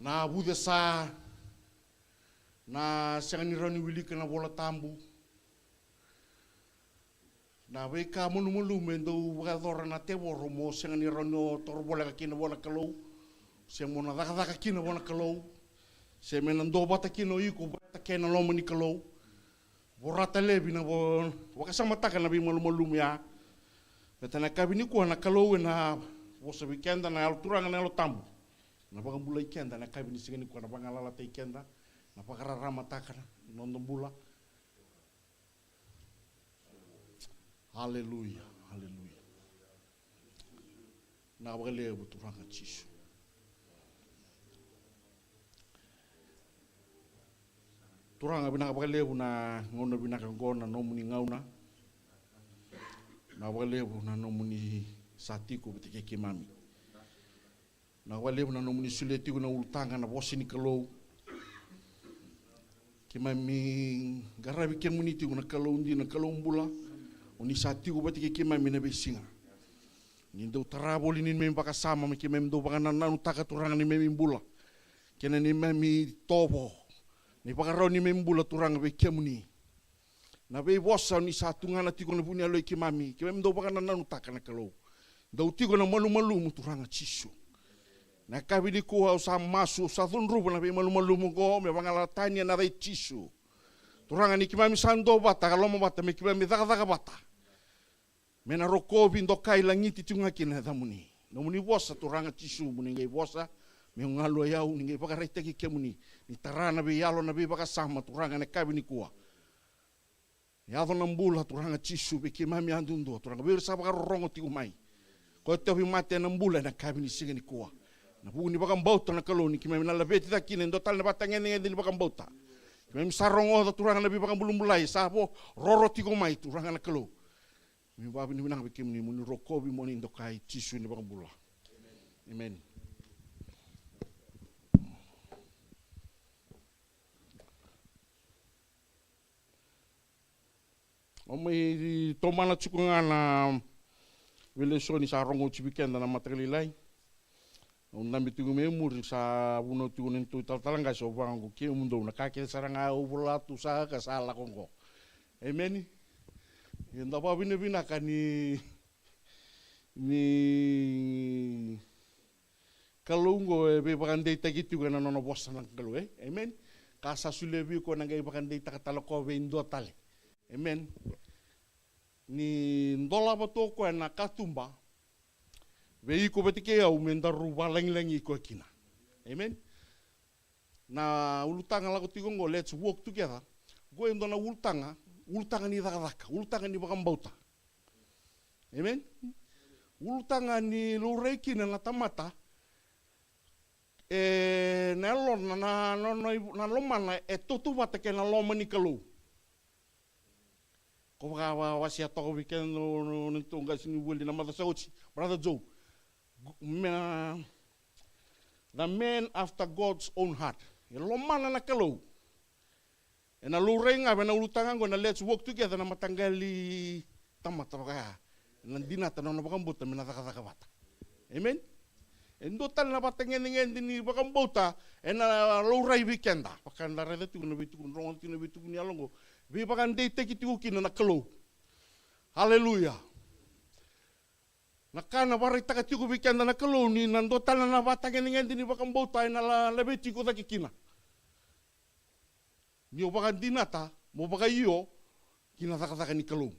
Na buda sa na sangani rani wili kana bola tambu. Na be ka malumalumu do baka dora na te boro mo sangani rani torbola kina bola kalau. Semona daka kina bola kalau. Se menando bata kino iko bata kena loma ni kalau borata lebi na bon wakasama taka na bi malu ya beta na kabini ko na kalau na bosa weekend na alturanga na lo tambu na baka bula weekend na kabini sigani ko na bangalala te weekend na pakara rama taka nondo bula. Haleluya, haleluya. Na baka lebu turanga chisu. Turanga binaka bakalebu na ngono binaka ngona no muni ngauna. Na bakalebu na no muni satiko betike kimami. Na bakalebu na no muni suleti na ultanga na bosini kalau. Kimami garabi ken muni tiku na kalau ndi na kalau mbula. Uni satiko betike kimami na besinga. Nindo taraboli ni memi baka sama kimami do baka nanu taka turanga ni memi mbula. Kena ni memi tobo. Ni pakarau ni membula turang be kemuni. Na be bosa ni satu ngana tiko na punya loi kimami. Kimami do pakana nanu takana kalau. Do tiko na malu-malu mu turanga chisu. Na kabidi ko au sa masu sa thunrubu na be malu-malu mu go me bangala tanya na dai chisu. Turanga ni kimami sando bata kalau mo bata me kimami daga bata. Mena roko bindo kai langiti tunga kina damuni. No muni bosa turanga chisu muni ngai bosa. Me ngalo yau ninge baka rete ki kemuni ni tarana be yalo na be baka sama turanga na kabini kuah. Ya do nambula turanga chisu be kimami andundo turanga be sa baka rongo ti umai. Ko te bi mate nambula na kabini sigani kuah. Na bu ni baka mbauta na kaloni kimami na labeti ta kine ndo tal na batanga ni ndi baka mbauta. Kimami sarongo da turanga na be baka mbulumbulai sa bo roro ti umai turanga na kalo. Mi babi ni binang be kimuni muni rokobi moni ndo kai chisu ni baka mbula. Amen. Omai tomana tsukunga na vele so ni sa rongo weekend na matrelilai. Nambi tungu me muri sa buno tungu nentu talanga so bangu ke mundo na kake saranga ubula tu sa ka sala kongo. Amen. Yenda ba bine bina kani ni kalungo be bakande tagitu kana no bossa na kalu amen. Kasa sulebi ko nangai bakande takatalo ko be indo tale. Amen. Ni ndola bato ko na katumba. Vei ko betike au menda ruba leng-leng iko kina. Amen. na ulutanga lago tigongo, let's walk together. Go endo na ultanga ni dakadaka, ultanga ni bakambauta. Amen? Ultanga ni lureki na tamata, na lona na lomana totu wata ke na loma ni kalau. Ko wasi atoko weekend no tunga sini wuli na mother sauci, Brother Joe. The man after God's own heart. Lomana na kalau. E na lurenga na ulutanga ngo na let's walk together na matanggali tamata kaya. Na dinata na bakambuta mina dakadakawata. Amen? Endo tal na patengen ni bakambuta e na lurai weekenda. Pakanda reda tu na bitu kun rongon tu na bitu kun yalongo. Bi pakan date kitu kin na kalau. Hallelujah. Nakana barita ka tiku weekenda na kalau ni nando tal na patengen ni bakambuta e na la bitu ko dakikina. Nio baka dinata, mo baka iyo, kinataka ni kalung.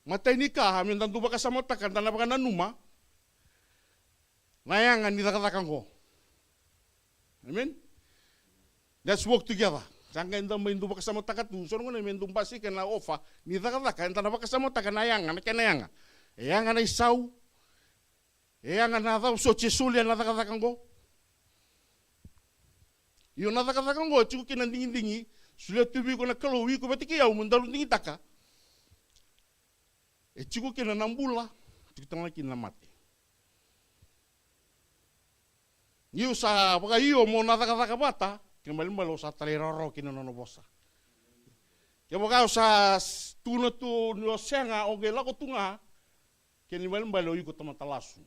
Matay ni ka, hamin tanto baka sa matakan, tanda baka nanuma, ngayangan ni takatakan ko. Amen? Let's walk together. Sangka enda main baka sa matakan tu, sorong na main basi ka na ofa, ni takatakan, tanda baka sa matakan, nayangan, nayangan. Eyangan na isaw, eyangan na daw, so chesulia na takatakan ko. Iyo natakatakan ko, chiku kinandingi-dingi, sulit tubi ko na kalawi ko, batiki yaw, mundalong dingi taka. E chiku kinanambula, chiku tanga kinamati. Iyo sa, baka iyo mo natakataka bata, kinamalimbalo sa taliraro kinanonobosa. Kaya baka sa tuna tu nyo senga, o gela ko tunga, kinamalimbalo iyo ko tamatalasu.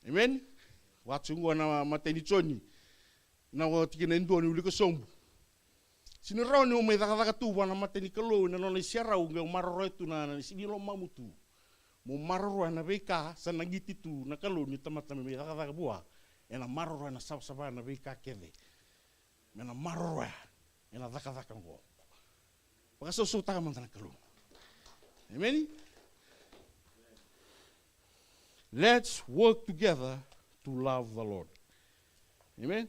Amen? Watsungo na mateni choni. Na wati kina ndo ni ulika sombu. Sini rao ni umay takataka tuwa na mateni kalau na nona isiarau nga umaroro itu na sini lo mamutu. Mo maroro na beka sa nagiti tu na kalau ni tamat na may takataka buwa. Ena maroro na sabsaba na beka kede. Mena maroro ena takataka ngo. Baka susuta ka man na kalau. Amen? Let's work together to love the Lord. Amen?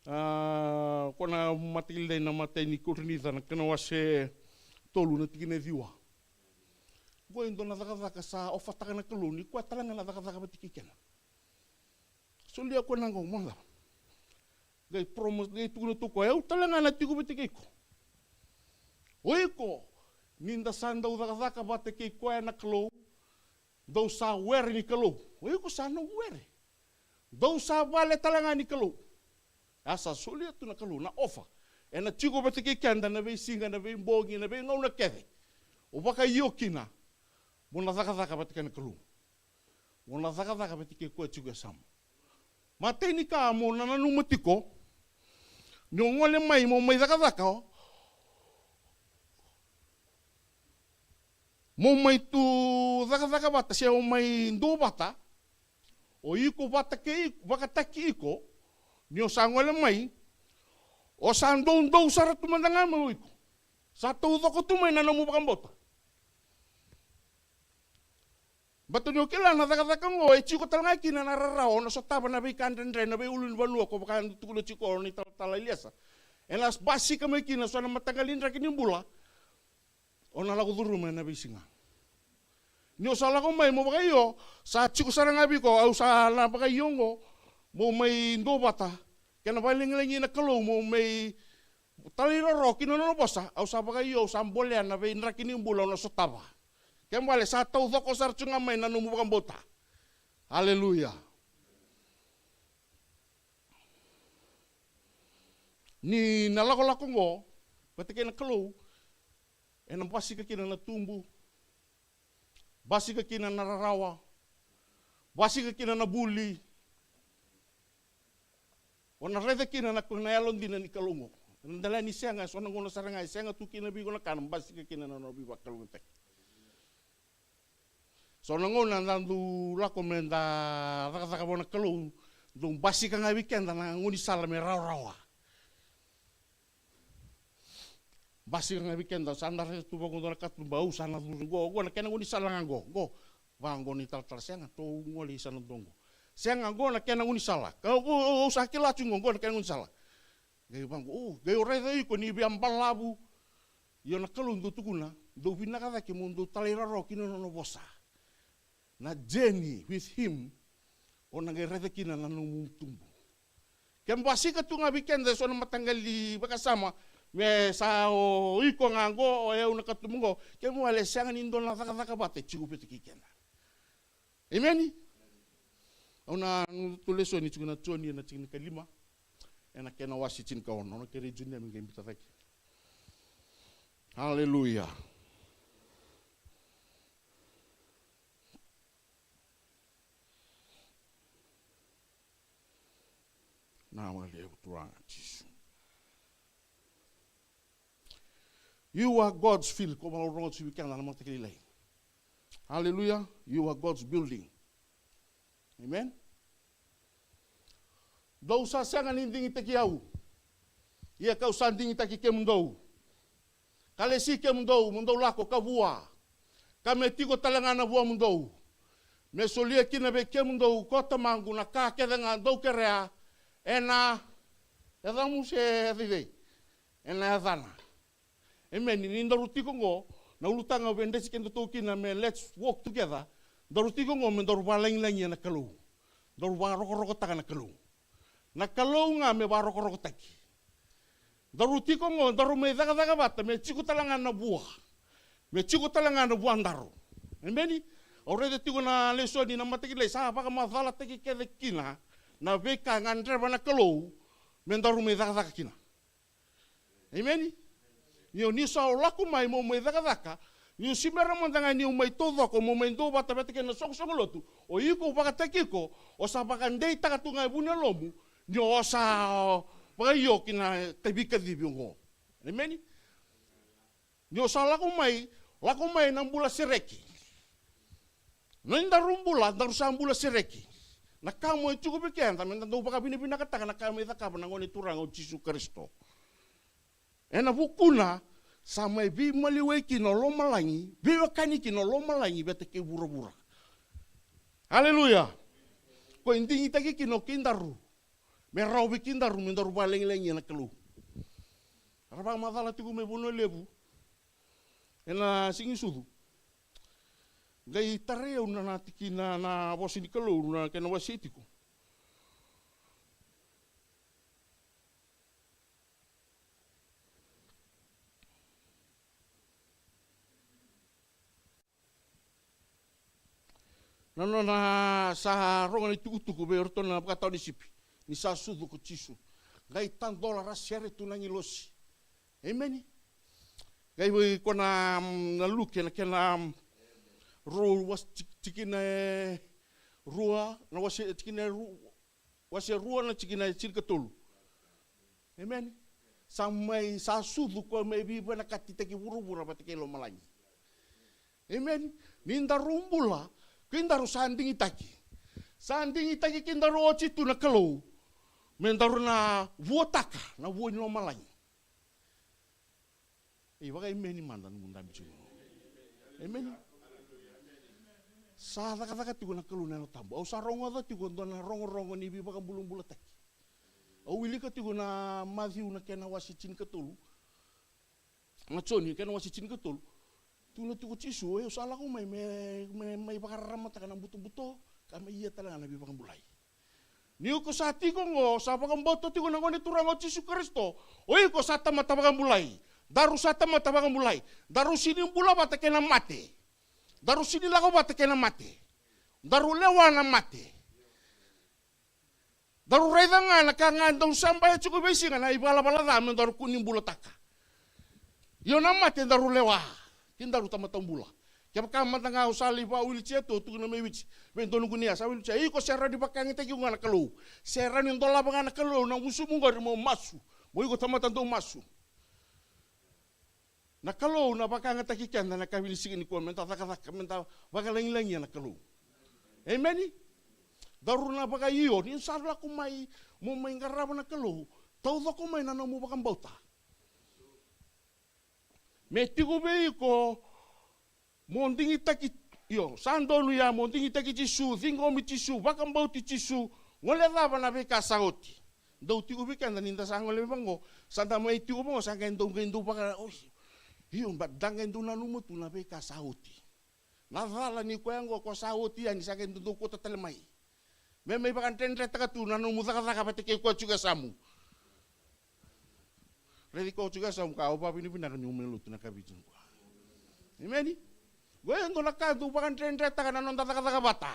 Kona matilde na matay ni kurniza na kanawase tolu na tigine diwa. Go indo na dakadaka sa ofataka na kaluni kwa talanga na dakadaka batikikena. So lia ko nango mala. Gai promos gai tuno tuko eu talanga na tigo batikiko. Oiko ninda sanda dakadaka batikiko na kalo. Do sa were ni kalo. Oiko sa no were. Do sa vale talanga ni kalo. Asa sulia tu na kalu na ofa. E na tiko batiki kenda na vei singa na vei mbogi na vei ngau na keve. O baka iyo kina. Muna zaka batiki na kalu. Muna zaka batiki kua tiko samu. Matei ni ka mo na nanu matiko. Nyongole mai mo mai zaka o. Mo mai tu zaka bata siya o mai ndo bata. O iko bata ke iko, baka taki iko. Nyo sangole mai, o sandong sa ratumandanga mo iko. Sa tuto ko tumay na namu bakambota. Bato nyo kila na takataka ngo, e chiko talanga kina nararao, na sotaba na bikan dendre, na bi ulun banua, ko baka tukulo chiko, ni tala iliasa. En las basi kami kina, so na matagalin ra kinimbula, o nalago duruma na bisinga. Nyo sala ko mai, mo baka iyo, sa chiko sarangabi ko, au sa na baka iyo ngo, mo may ndo bata, kaya nabaling-lingi na kalo, mo may taliraro, kinanonobosa, au sa baka iyo, sa ambolyan, na may nakinimbulaw na sotaba. Kaya mbale, sa tawdo ko sa rachunga may nanumubakang bota. Hallelujah. Ni nalako-lako ngo, pati kayo na kalo, e nang basi ka kina natumbu, basi ka kina nararawa, basi ka kina nabuli, o nareda kina na kung nayalon din na ni kalungo. Nandala ni siya nga, so nang una sarangay, siya nga tu kinabigo na kanang, basi ka kina na nabiwa kalungotek. So nang una, nandu lako menda, rakataka mo na kalung, dung basi ka nga weekend, na nguni sala may raw-rawa. Basi ka nga weekend, saan na rin tubag ko na katumbao, saan na go, na kaya nguni sala nga go, banggo ni tal-tal siya nga, to ngoli sa nandongo. Saya nganggo na kena unisala. Kau sakit lah cungo nganggo na kena unisala. Gaya bang, gaya orang itu ni biambal labu. Yo na kalau untuk tukuna, do bina kata ke mundo talera roki no bosa. Na journey with him, ona gaya rete kina na tumbu. Kembasi ka tunga weekend so na matanggali bakasama. Me sa iko nganggo o eu na katumungo. Kemo ale siangan indon na taka bate cukup itu kikena. Amen. Ona tuleso ni chukuna choni na chikina kalima. Ena kena wasi chin kaon. Ona kere junia minga imbita taki. Haleluya. Nama leo tuanga Yesus. You are God's field. Kau mahu orang tu weekend dalam mata kiri lain. Haleluya. You are God's building. Amen. Dau sa sangan inding itaki au. Ia kau sanding itaki ke mundou. Kalesi ke mundou lako kavua. Kame tiko talangana vua mundou. Me solia kina be ke mundou kota mangu na ka ke dengan dou kerea. Ena edamu se vive. Ena edana. Amen. Ini daruti kongo na ulutanga wende sikendo tokina me let's walk together. Daruti kongo me daru balang-langi na kalau. Daru baroko-roko taka na kalau. Na kalau nga me baroko-roko taki. Daruti kongo daru me daga-daga bata me chiku talangan na buah. Me chiku talangan na buah daru. Amen. Already tigo na leso ni na matikile sa baka madala taki kede kina na beka ngandre bana kalau me daru me daga-daga kina. Amen. Nio ni sa laku mai mo mai daka ni simera mandanga ni mai todo ko mo mai do bata bata ke na sok lotu o iko baka takiko o sa baka ndei taka tunga buna lomu ni o sa baka yo kina tabika dibiongo. Amen. Ni o sa laku mai nang bula sereki. Nanda rumbula daru sambula sereki. Na kamu itu cukup pekian tapi nanda baka bina kata na kamu itaka ngoni turang o Yesus Kristo. Ena bukuna sama bi maliwe kino lo malangi, bi wakani kino lo malangi bete ke bura-bura. Haleluya. Ko indingi taki kino kindaru. Merau bi kindaru mendaru baleng-lengi na kelu. Araba madala tiku me bono lebu. Ena singi sudu. Gai tareu na natikina na bosi di kelu na kena wasitiku. Nano na sa ronga ni tuku be orto na pakatau ni sipi. Ni sa sudu ko Yesus. Gai $10 share tu nangi losi. Amen. Gai we kona na luke na kena ro was cikina rua na was cikina was rua na cikina cirka tolu. Amen. Samai sa sudu ko mai bi bana katita ki buru-buru batike lo malangi. Amen. Ninda rumbula kindaru sanding itaki. Sanding itaki kindaru oci tu na kalau. Mendaru na vuotaka, na vuo ni lomalai. Wakai meni mandan munda bicu. Amen. Sa taka tigo na kalau na tambo. Au sa rongo da tigo na rongo ni bi baka bulung bulataki. Au wili ka tigo na Matthew na kena wasicin ketulu. Ngaconi kena wasicin ketulu. Tuna tuku Yesus, salah ko may pakaramat ka ng buto-buto, kami iya talaga na bibang bulay. Niyo ko sa ti ko ngo, sa pakang boto ti ko na ni turang o Yesus Kristo, oy ko sa tamatabang bulay, daru sa tamatabang bulay, daru sining bula bata kena mate, daru sining lako bata kena mate, daru lewa na mate, daru reda nga nakangandong sampai cukup besi nga na ibala-bala namin daru kuning bula taka. Yo na mate daru lewa. Kindaru tamatang bula. Kaya kama tanga usali pa ulicia to tu na mewich. Ben tonu kunia sa ulicia. Iko sera di bakang ite yung anak kalau. Sera ni ndola bang anak kalau nang usu mungo mo masu. Mo iko tamatang to masu. Na kalau na bakang ite kikan na kawili sigin ko menta taka menta bakalang-lang anak kalau. Amen. Daru na baka iyo ni sarla ko may mo may ngaraba na kalau. Tawda ko may nanamu bakang bauta. Me tigo be ko monding itaki Io, sandonu ya mo tingi taki tisu, thingo mi tisu, bakam bau ti tisu, ngole lava na beka saoti. Dau ti ubikan dan inta sangole bango, sanda mo iti ubango sangka endo baka, oh, io badanga endo na lumu tu na beka saoti. Navala ni kwengo ko saoti ya ni sangka endo ko tatalemai. Memang bakan tendre takatu na lumu taka pateke ko juga samu. Redi ko juga samu ka opa pini pina kan umelu tu na kabijin ko. Imeni? Gue ndo nakadu bakan tendre taka na nonda taka bata.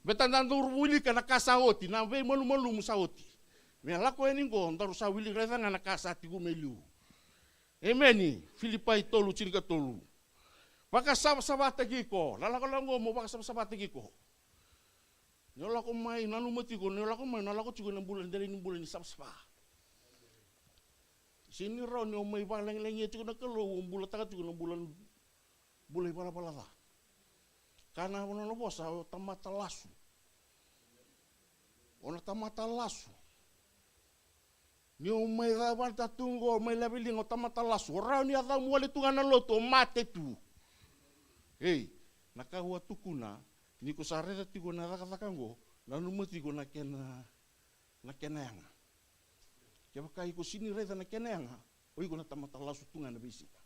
Betan dan turwili kana kasaoti na ve malu musaoti. Me lako eningo ndaru sa wili reza na kasa tigu melu. Emeni Filipai tolu cinka tolu. Baka sabata giko, lalako lango mo baka sabata giko. Nyola ko mai nanu mati ko nyola ko mai nala ko cigo na bulan dari ni bulan ni sabspa. Sini ro nyo mai baleng lengi cigo na kelo bulan taka cigo na bulan bulai bala la. Kana wono no bosa tamata lasu. Ona tamata lasu. Ni umay rawan tatungo may labiling o tamatalas. Waraw ni ata muwali tunga na loto mate tu. Hey, nakahuwa tukuna ni ko sareta tigo na rakakango nanumati ko na kena yanga. Kaya kai ko sini reta na kena yanga. Oi ko na tamatalas tunga na bisita.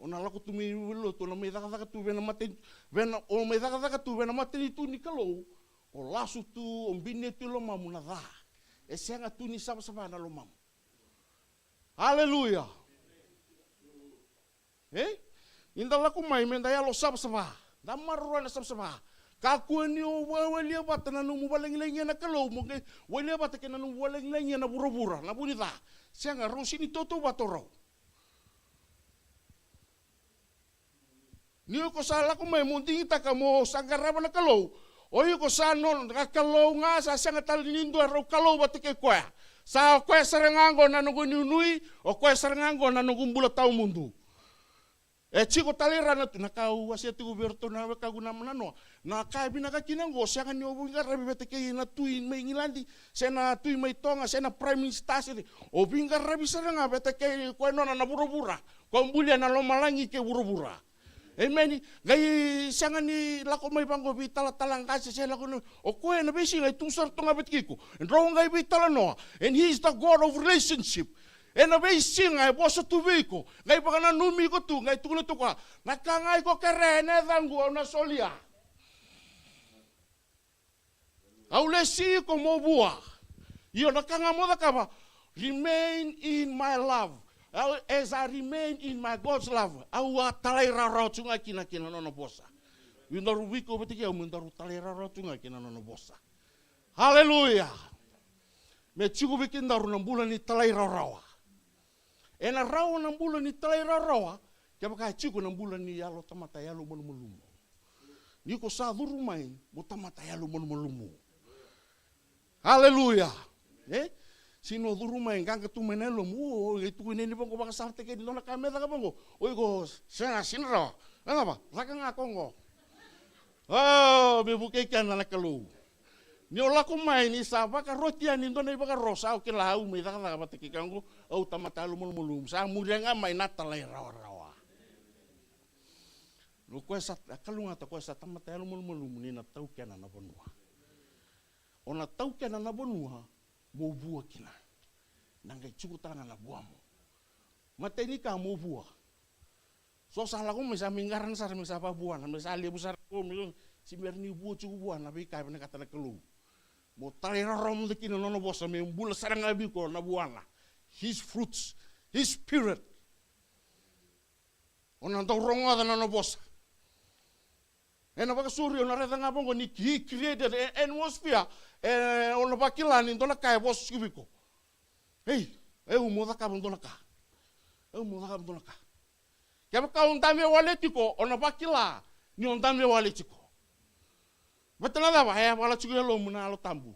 Ona lako tumi loto na may rakaka tu vena mate vena o may rakaka tu vena mate ni tu ni kalo. O lasu tu o bine tu lo mamuna da. Esenga tu ni sama-sama na lomam. Haleluya. Indala ko may mendaya lo sama-sama. Damarwa na sama-sama. Kaku ni o wali abat na numu baleng-lengnya na kalau mo ke wali abat ke na numu baleng-lengnya na bura-bura na bunita. Senga ro sini toto batoro. Ni ko sala ko may munting ta ka mo sanggaraba na kalau. Oyo ko sanon kakalo nga sa sanga talinindo ro kalo batike kwa. Sa kwa sarangango na nugo nunui o kwa sarangango na nugo mbula tau mundu. Chiko talera na tu nakau wasia tu goberto na kaguna manano. Na kai binaka kinango sanga ni obunga rabi batike na tui mai ngilandi sena tui mai tonga sena prime minister obinga rabi saranga batike kwa nona na burubura. Ko mbulia na lo malangi ke burubura. Amen. Gai sangan ni lako may banggo bitala talang kasi siya lako no. O kuya na bisi ngai tusar tunga bitkiko. And ro ngai bitala no. And he is the God of relationship. And na bisi ngai boso tubiko. Ngai baka na numi ko tu ngai tulo tuka. Nakangai ko kerene dangu na solia. Aulesi ko mo bua. Yo nakangamo da kaba. Remain in my love. As I remain in my God's love, awa talai raro tunga kina nono bosa. Windaru wiko betiki au windaru talai raro tunga kina nono bosa. Haleluya. Me chiku bikin daru ng bulan ni talai rarawa. E na rawa ng bulan ni talai rarawa, kaya baka chiku ng bulan ni yalo tamata yalo malumulumo. Ni ko sa durumay, mo tamata yalo malumulumo. Haleluya. Sino duruma yang kang ketu menelo mu itu ini bangko baka sarte ke dona kamera ka bangko oi go sena sinro apa raka ngakongo be buke kan na kalu ni ola ko mai ni saba ka rotia ni dona baka rosa o ke lau me da ka batiki kango au tamata lu mulum sa mudia nga mai natalai rawa lu ko sa kalu ngata ko sa tamata lu mulum ni na tau kana na bonua ona tau kana na bonua mo bua kina nangai cukutana na buamu mate ni ka mo bua so sala ko mesa minggaran sar mesa pa bua na mesa ali besar ko si merni bua cuku bua na bi kai kata na kelu mo tali rom de kina nono bosa me bula sarang abi ko na buana his fruits his spirit ona to ronga da nono bosa ena baka suri ona reta ngapong ko ni he created an atmosphere ona bakilani ndona kai bos kubiko hey umuda ka ndona ka kaya ka undame wale tiko ona bakila ni undame wale tiko betana da ba ya wala tiko lo muna lo tambu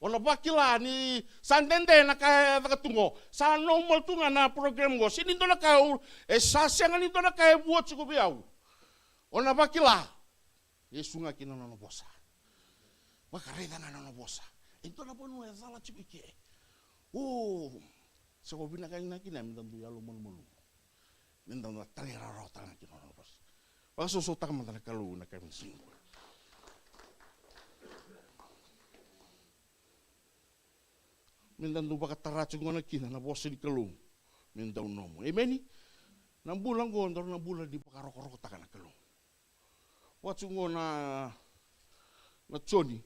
ona bakila ni sandende na ka tungo sa normal tunga na program go sini ndona ka sa senga ni ndona ka buat tiko biau ona bakila Yesu nga kina nono bosa. Makareda na nono bosa. Ito na po nuwe zala chibike. Sa ko binakain na kina mintandu yalo mulmulu. Minta na talera ro tanga ki no bos. Wa so taka mantana kalu na kami singo. Minta ndu baka taracu ngona kina na bos di kalu. Minta unomo. Amen. Nang bulan gondor nang bulan di baka roko-roko taka na kalu. Wa ngona na Johnny.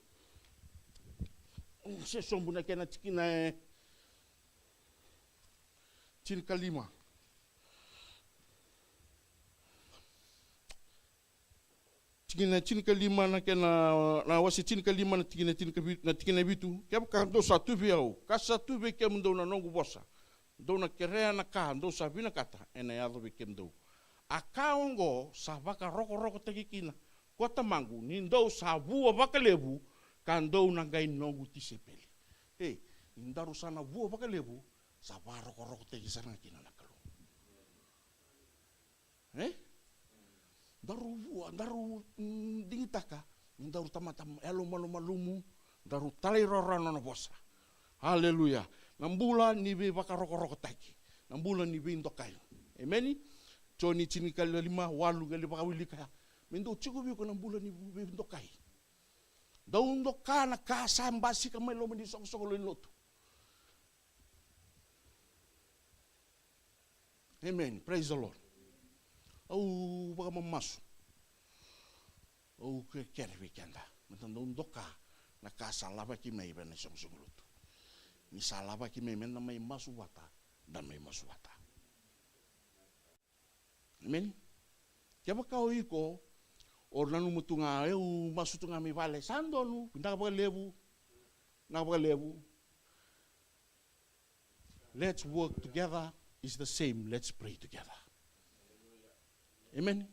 Se sombu na kena tikina Cinika 5. Cinika 5 na kena na wasi Cinika 5 na tikina bitu. Kaya ka do satu biau. Ka satu be kem do na nongu bosa. Do na kerea na ka do sa vina kata ena ya do be kem do. Akaongo sa baka roko-roko tekikina. Kota mangu ni do sa bua baka lebu kan do na gai nongu tisepeli. Hey, indaru sana bua baka lebu sa ba roko-roko tekisana kina na kalu. Daru bua, daru dingitaka, daru tamatam elo malumu, daru talai rorano na bosa. Haleluya. Nambula ni be baka roko-roko taki. Nambula ni be indokai. Amen. Joni Cinika 5 walu gali baka wilika. Mendo cukup ko nambula ni be indokai. Daun doka na kasambasi kamay lo mandi sok-sok lo loto. Amen. Praise the Lord. Oh, baka mamaso. Oh, kere weekenda. Matanda doka na kasalaba ki may ba na sok-sok loto. Ni salaba ki may men na may masuwata, dan may masuwata. Amen. Kaya baka ko or nanu mutunga masutunga mi vale sandonu pindah ka lebu. Let's work together is the same. Let's pray together. Amen.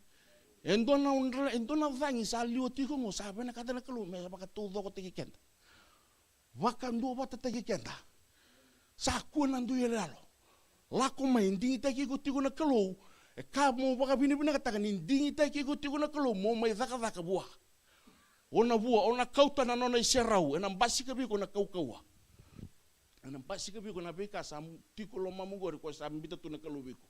Endona vangi sa lioti ko mo sabi na kada na kalu may baka tudo ko tigikenda. Wakando bata tigikenda. Sa ku nandu yelalo. Lako may hindi tagi ko tigo na kalu. Kamu baka bini-bini katakan hindi tagi ko tigo na kalu mo may zaka buah. Ona buah, ona kauta na nona iserau. Enam basi kabi ko na kaukawa. Enam basi kabi ko na beka sam tikulo mamugori ko sam bita tu na kalu biko.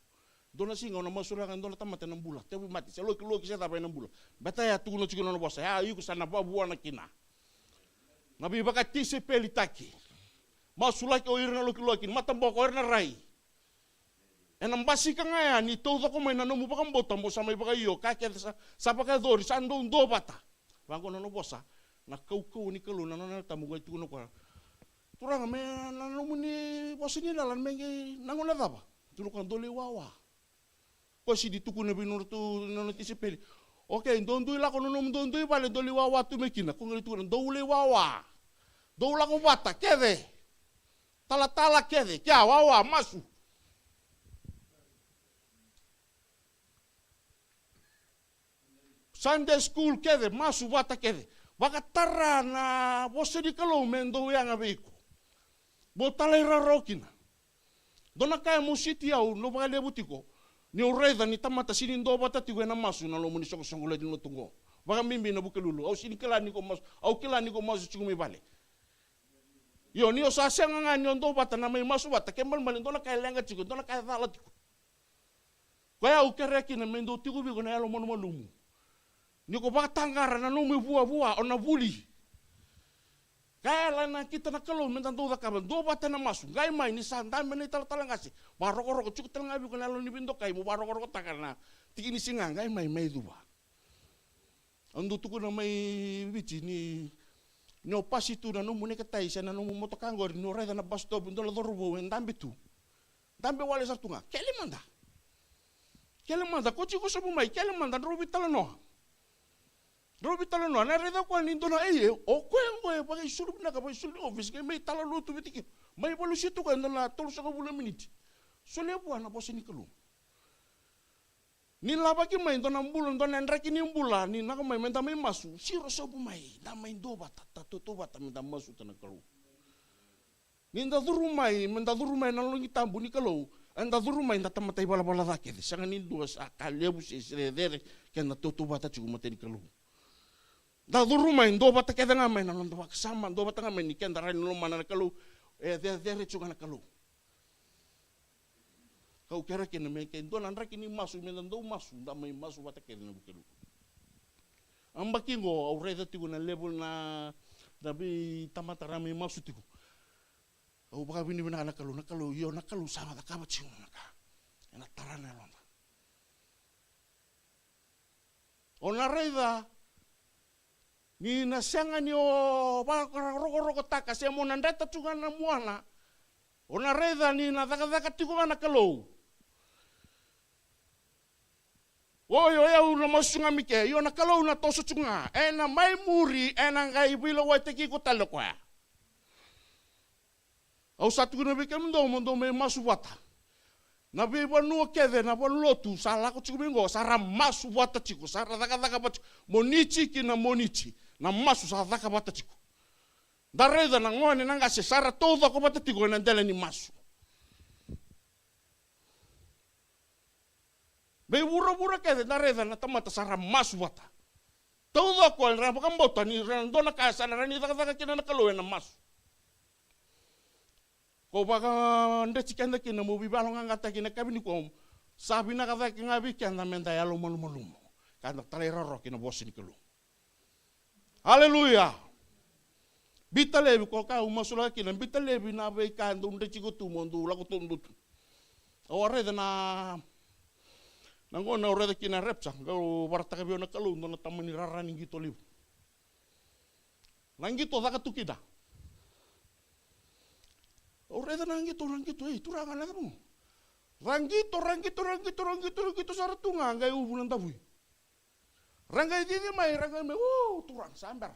Dona singa ona masurangan dona tamata ng bula. Tapi mati sa loki siya tapay ng bula. Bataya tukuno chikuno na bosa. Ya yuko sana buah na kina. Nabi baka tisi peli taki. Masulaki o irna loki matambok o irna rai. Enam basi ka nga ni todo ko may nanomu baka mbota mo sa may baka iyo kakya sa baka dori sa andong do bata. Bangko na no bosa na kau ni kalu na nana tamu gay tukuno ko. Turang may nanomu ni bosi ni lalan may nangona daba. Tulukan doli wawa. Kasi dituko na binurto nonotisipeli. Okay, ndondoi la ko nonom ndondoi bale doli wawa tu mekina. Kung itu na dole wawa. Doula ko bata kede. Tala kede. Kya wawa masu. Sunday school kede masu bata kede. Baka tara na bose di kalau mendo yang abiko. Botala irarokina. Dona kaya musiti au no baka lebutiko. Ni oreda ni tamata sini ndo bata tiwe na masu na lo muni soko di tungo. Baka mimbi na bukelulu. Au sini kelani ko masu. Au kelani ko masu chingumi bale. Yo ni osasa nga ni ndo bata na may masu bata kembal malin dona kaya lenga chiko dona kaya thala tiko. Kaya u kereki na mendo tiku bi ko na alo malumu. Ni ko baka tangara na no mi buah ona buli. Kaya lana kita na kalau mentan do kaban do bata na masu gai mai ni sanda meni tala ngasi baroko cukup tala ngabi ko na lo ni bindo kai mo baroko takana tiki ni singa gai mai duba ando tuko na may bici ni no pasitu na no mune katai sa na no moto kangor no reda na basto bindo la dorbo en dambe wale sa tunga kele manda ko chiko sa bumai kele manda robi tala no na reda ko ni dona o kwengo e pag isulu na ka isulu office kay may tala luto bitiki may palusito ka na tolo sa kabula minute sule po na po sinikalu ni labaki may dona bulan dona nraki ni bulan ni na may menta may masu siro sa bumay na may do bata tatuto bata menta masu tanakalu ni nda durumay na longi tambu ni kalu anda durumay na tamatay bala dake sa nganin duas akalebu si sredere ken na tutu bata chugo mateni kalu. Da durumay ndo bata keda ngamay na ndo bakasama ndo bata ngamay ni kenda rai no mana kalu there chuga na kalu. Kau kira kena me ken donan ra kini masu me ndau masu nda mai masu wata kena bukelu. Amba kingo au reda tiku na level na tapi tamata rame masu tiku. Au baka bini bina nakalu yo nakalu sama ta kaba chingu naka. Ena tarana londa. Ona reda ni nasanga ni o baka roko taka se mo nandata tunga na muana. Ona reda ni na daka tiku na kalau. Oyo eu na masunga mike, yo na kalau na toso tunga, ena mai muri, ena ngai bilo wa teki ko talo kwa. Au satu kuna bike mndo me masu wata. Na be bonu kede na bonu lotu sala ko chumingo sara masu wata chiku, sara daka bat monichi kina monichi, na masu sara daka bata chiku. Dareda na ngone nanga se sara todo ko bata tiku na ndele ni masu. Be bura kede na reda na tamata sara masu wata. Todo ko ra bakam bota ni dona kasa na ni daka kina na kalo na masu. Ko baka nde chikenda kina mo bibalo ngata kina kabini ko sabi na kata kina bi kenda menda ya lumo. Kana talera ro kina bosi ni kalo. Haleluya. Bitale ko ka umasula kina bitale bi na be kanda nde chikutu mondu la ko tundut. Ore na nangona ore kina repsa go bartaka bi na kalo ndona tamani rarani gito liu. Nangito daka tukida. Oreda nangito, turanga na mo. Rangito saratunga ngai ubunan tavui. Rangai didi mai rangai me turang sambar.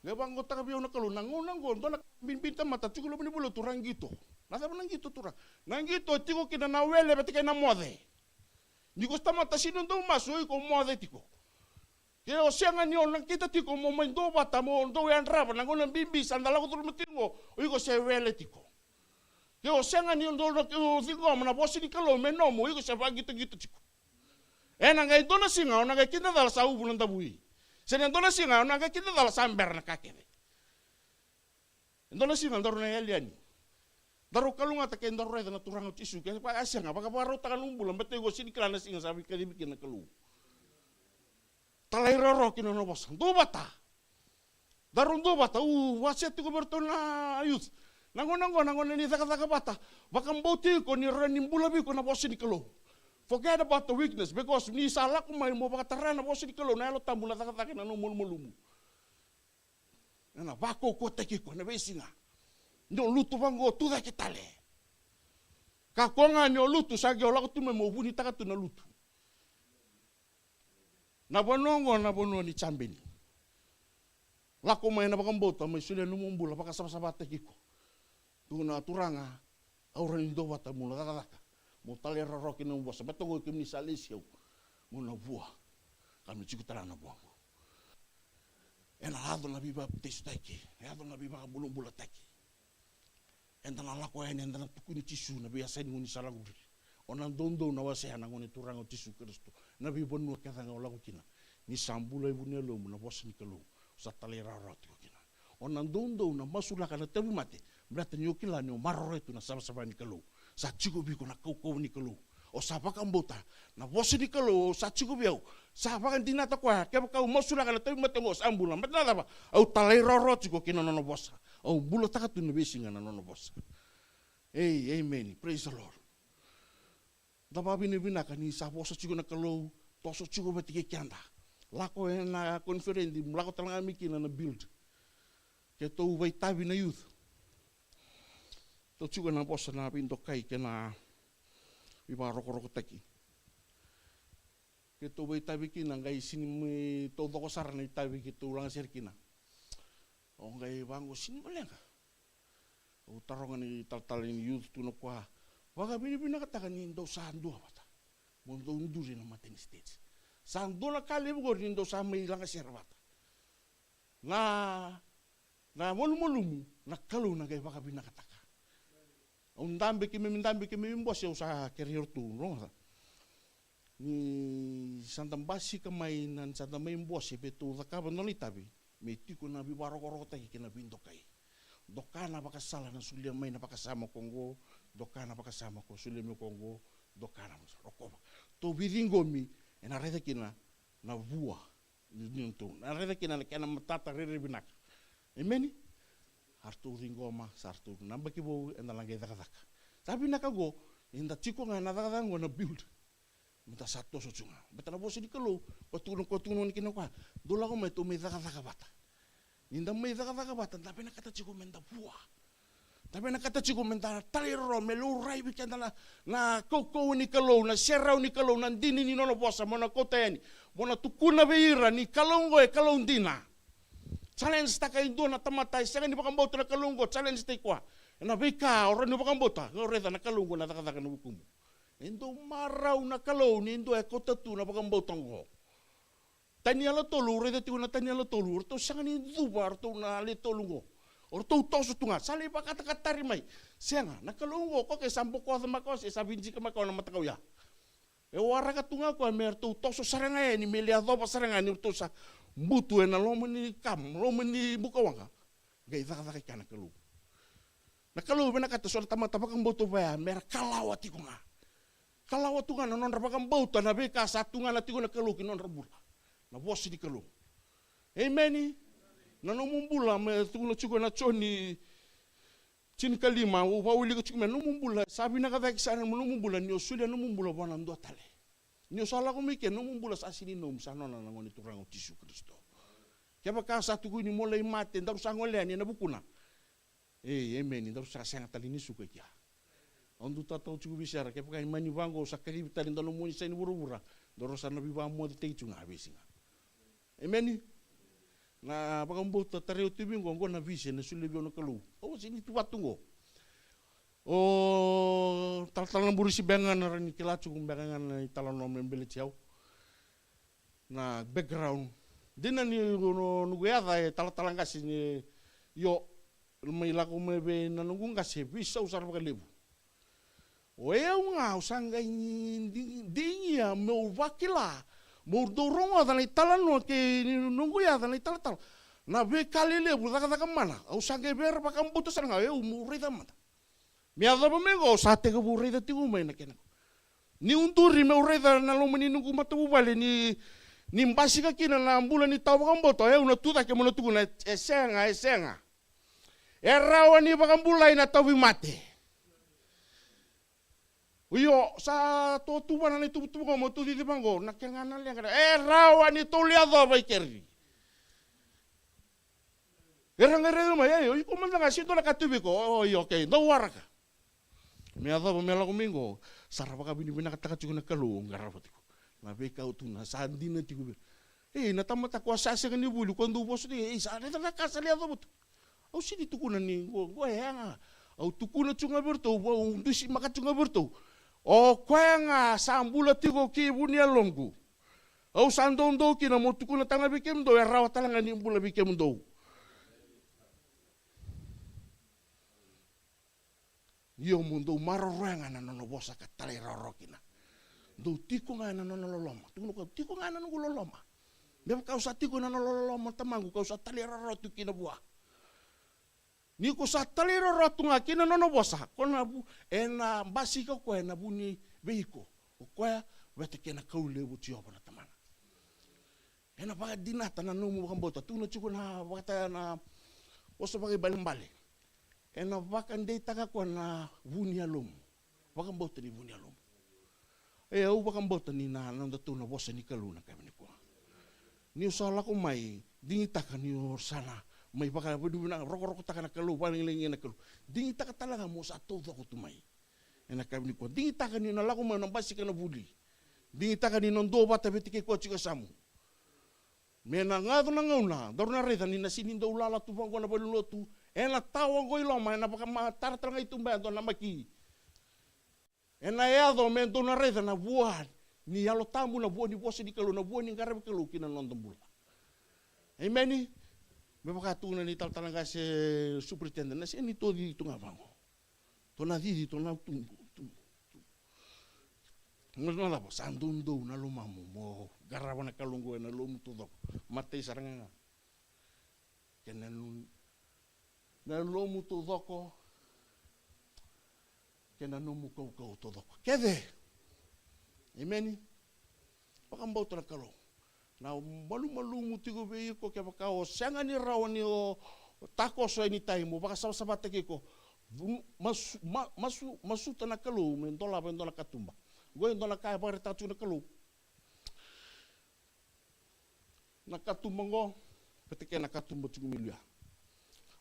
Ngai bango taka biau na kalu nango dona binta mata cukulo bini bulu turang gitu. Nasa nangito turang. Nangito tiko kina na wele betika na mode. Niko sta mata sino ndo masoi ko mode tiko. Kaya sianga ni orang kita tiko mo main do bata mo do yang raba nangona bimbi sandala ko tulu tingo o iko se wele tiko. Kaya sianga ni do tingo mo na bosi ni kalo meno mo iko se bagi gitu tiko. Nanga dona singa nanga kita dal sa ubulan tabui. Sene dona singa nanga kita dal samber na kakene. Dona singa ndoro na eliani. Daro kalunga ta ken daro na turang tisu kaya pa asianga baka baro ta kalumbulan bete go sini klana singa sabi kali bikin na kalu. Talai roro kino no bosan do bata darun do bata waset ko bertona youth nango ni taka bata bakam boti ko ni ranim bulabi ko na bosin kalo forget about the weakness because ni salah ko mai mo baka tarana bosin kalo na lo tambula taka na no mulmulumu na bako ko teki ko na besinga ndo lutu bango tu da kitale ka konga ni lutu sa ge ola ko tu me mo buni taka tu na lutu. Na bono ni chambeni. Lako mai na bakam bota mai sule numumbula baka sabata kiko. Tuna turanga aura ni do bata mula daka. Mo talera roki no bosa beto go kimni salisio. Mo na bua. Kami chiku tarana buango. Ena lado na biba testaki. Lado na biba bulumbula taki. Enda na lako ene enda na tukuni tisu na biasa ni ngoni salaguri. Ona dondo na wase ana ngoni turanga tisu Kristo. Na bibonu kata nga lagu kina. Ni sambula ibu nelo na bosi ni kalu. Sa talera roti ko kina. Ona dondo na masula kana tebu mate. Berarti ni okila ni marro itu na sama ni kalu. Sa chiku bi ko na kau ni kalu. O sa baka mbota na bosi ni kalu sa chiku biau. Sa baka dinata kwa ke kau masula kana tebu mate ngos ambula. Mata ba au talera roti ko kina no bosa. Au bulo takatu na besinga na no bosa. Hey, amen. Praise the Lord. Dapa bina kani sa bosa chiku na kalu. Toso chiku betike kianda. Lako na konferendi, lako talanga mikina na build. Ke to vai tabi na youth. To chiku na bosa na pinto kai ke na iba roko taki. Ke to vai tabi kina ngai sini me to doko sarana tabi ke to ulang serkina. O ngai bango sini malenga. O taronga ni taltalin youth tu no kwa. Waga bina katakan ni ndo sandua bata. Mondo nduri na Martin States. Sandona kali bugo nindo sa may lang servata. Na molumumu na kalu na gay baka binakataka. Undambe kimi mbos yaw sa career tu no. Ni sandambasi kamay nan sandamay mbos betu zakaban no litabi. Meti ko na bibaro ko tay kina bindo kay. Dokana baka sala na sulia may napakasama Kongo dokana pakasama ko sulemi kongo dokana rokova to vidingomi ena reda kina na vua nintu na reda kina na kana matata rere binak emeni hartu ringoma sartu namba kibo ena lange daka tapi nakago inda chiko nga na daka ngo na build minta satu socunga betana bosi di kelo kotunun kina kwa dola ko meto me daka bata inda me daka bata tapi nakata chiko menda vua tapi nakata chiko menda talero melu rai bikanda na koko ni kalo na serau ni kalo na dini ni nono bosa mona kota yani mona tukuna beira ni kalongo e kalondina challenge taka indo na tamatai sanga ni bakamboto na kalongo challenge te kwa na beka ora ni bakambota ngoreza na kalongo na taka no bukumu endo marau na kalo ni endo e kota tu na bakamboto ngo tani ala tolu reda tu na tani ala tolu to sanga ni dubar to na le tolungo or to tosu tunga sali pa kata mai senga nakalungo ko ke sampo ko sama ko se sabinji ka mako na matakau ya e wara ka tunga ko mer to tosu saranga ni melia do pa saranga ni to sa mbutu na lomo ni kam lomo ni bukawanga gai daka kana kalu nakalu bena kata sol tama tapa kang boto ba mer kalawati ko nga kalawatu nga non rapa kang boto na be ka satunga na tigo na kalu kinon rabula na bosi di kalu amen. Nano mumbula me tuno chuko na choni chin kalima wa uli ko chukme no mumbula sabi na kata kisana no mumbula ni osulia no mumbula bana ndo tale ni osala ko mike no mumbula sa sini no msano na ngoni turango tisu Kristo kaba ka sa tuku ni molai mate ndaru sangole ni na bukuna amen ndaru sa sanga tali ni suka kia ondu tata chuku bisara kaba ka mani bango sakari bitali ndalo moni sa ni burubura ndoro sana biba mo te chunga besinga amen. Na bakambota tareo tibingo ngo na vision na sulebio no kalu o sini tu watungo o tal-talan burisi bengan na ni kilacu bengan na talan no membele ciao na background dina ni no nuguada e tal-talan kasi ni yo mai la ko mebe na nungung kasi bisa usar bakalebu o e nga usanga dingia mo vakila Mordoronga dan italan no ke nunggu ya dan ital na be kalile budaka daka mana au sange ber pakam putus nga eu murida mata mi adaba mengo sate ke burida tigu mai na kena ni unturi me urida na lo meni nunggu mata bubale ni mbasi ka kina na ambula ni tau pakam boto eu na tuta ke mono tugu na esenga erawa ni pakam bulai na tau mate Uyo sa to tuba na itu tuba mo tu di bango na kengana le ngara rawa ni to lia do bai kerri ngere ma yo ko manda ngasi to na katubi ko yo okay do waraka me ado me la domingo sarapa ka bini bina kata ka na kalu ngara patiko na be ka utuna sandi na tiku na tamata ko sa se ni bulu ko ndu bosu di sa na casa le ado but au sini tukuna ni go hanga au tukuna chunga berto au dusi maka chunga berto o kwenga sambula tigo ki bunia longu au sandondo ki na motuku na tanga bikem do rawa talanga ni bula bikem do yo mundo maroranga na no bosa ka tale rorokina do tiko nga na no loloma tuno ko tiko nga na no loloma be ka usa tiko na no loloma tamangu ka usa tale rorotu kina bua ni ko sa talero ratunga kina no bosa kona bu ena basika ko ena buni beiko o ko wete kena kaule bu tio bana tamana ena ba dinata na no mo kambota tu no chuko na wata na oso ba balimbale ena vakan de taka ko na buni alum bakambota ni buni alum au bakambota ni na no tu no bosa ni kaluna ka ni ko ni usala ko mai dingitaka ni sana mai baka bedu na roko takana kalu paling lengi na kalu dingi taka talaga mo sa to ko tumai ena kabni ko dingi taka ni na laku mo basi kana buli dingi taka ni non do bata betike ko chika samu mena ngado na ngauna dorna reda ni na sini do lala tu bango na balu tu ena tawa go iloma ena baka matar tranga itu ba do na maki ena ya do men do na reda na buah ni yalo tamu na buah ni bosi di kalu na buah ni ngarabe kalu kina non tembula amen. Me pakatuna ni tal-talang kasi superintendent na siya ni to di ito nga bango. To na di to na tumbo. Ngon na po sandundo na lumamu mo garawa na kalunggo na lumutudok. Matay saranga nga. Kaya na lumutudok ko. kena nomu kau todo. Kede. Imeni. Pakambau tana kalo. Na malu mutigo be ko ke pakao sanga ni rawani o tako so ini taimo baka sama teke ko. Masu tana kalo mendola katumba. Gue ndola kaya bare tatu na kalo. Na katumba ngo peteke na katumba tsugumilia.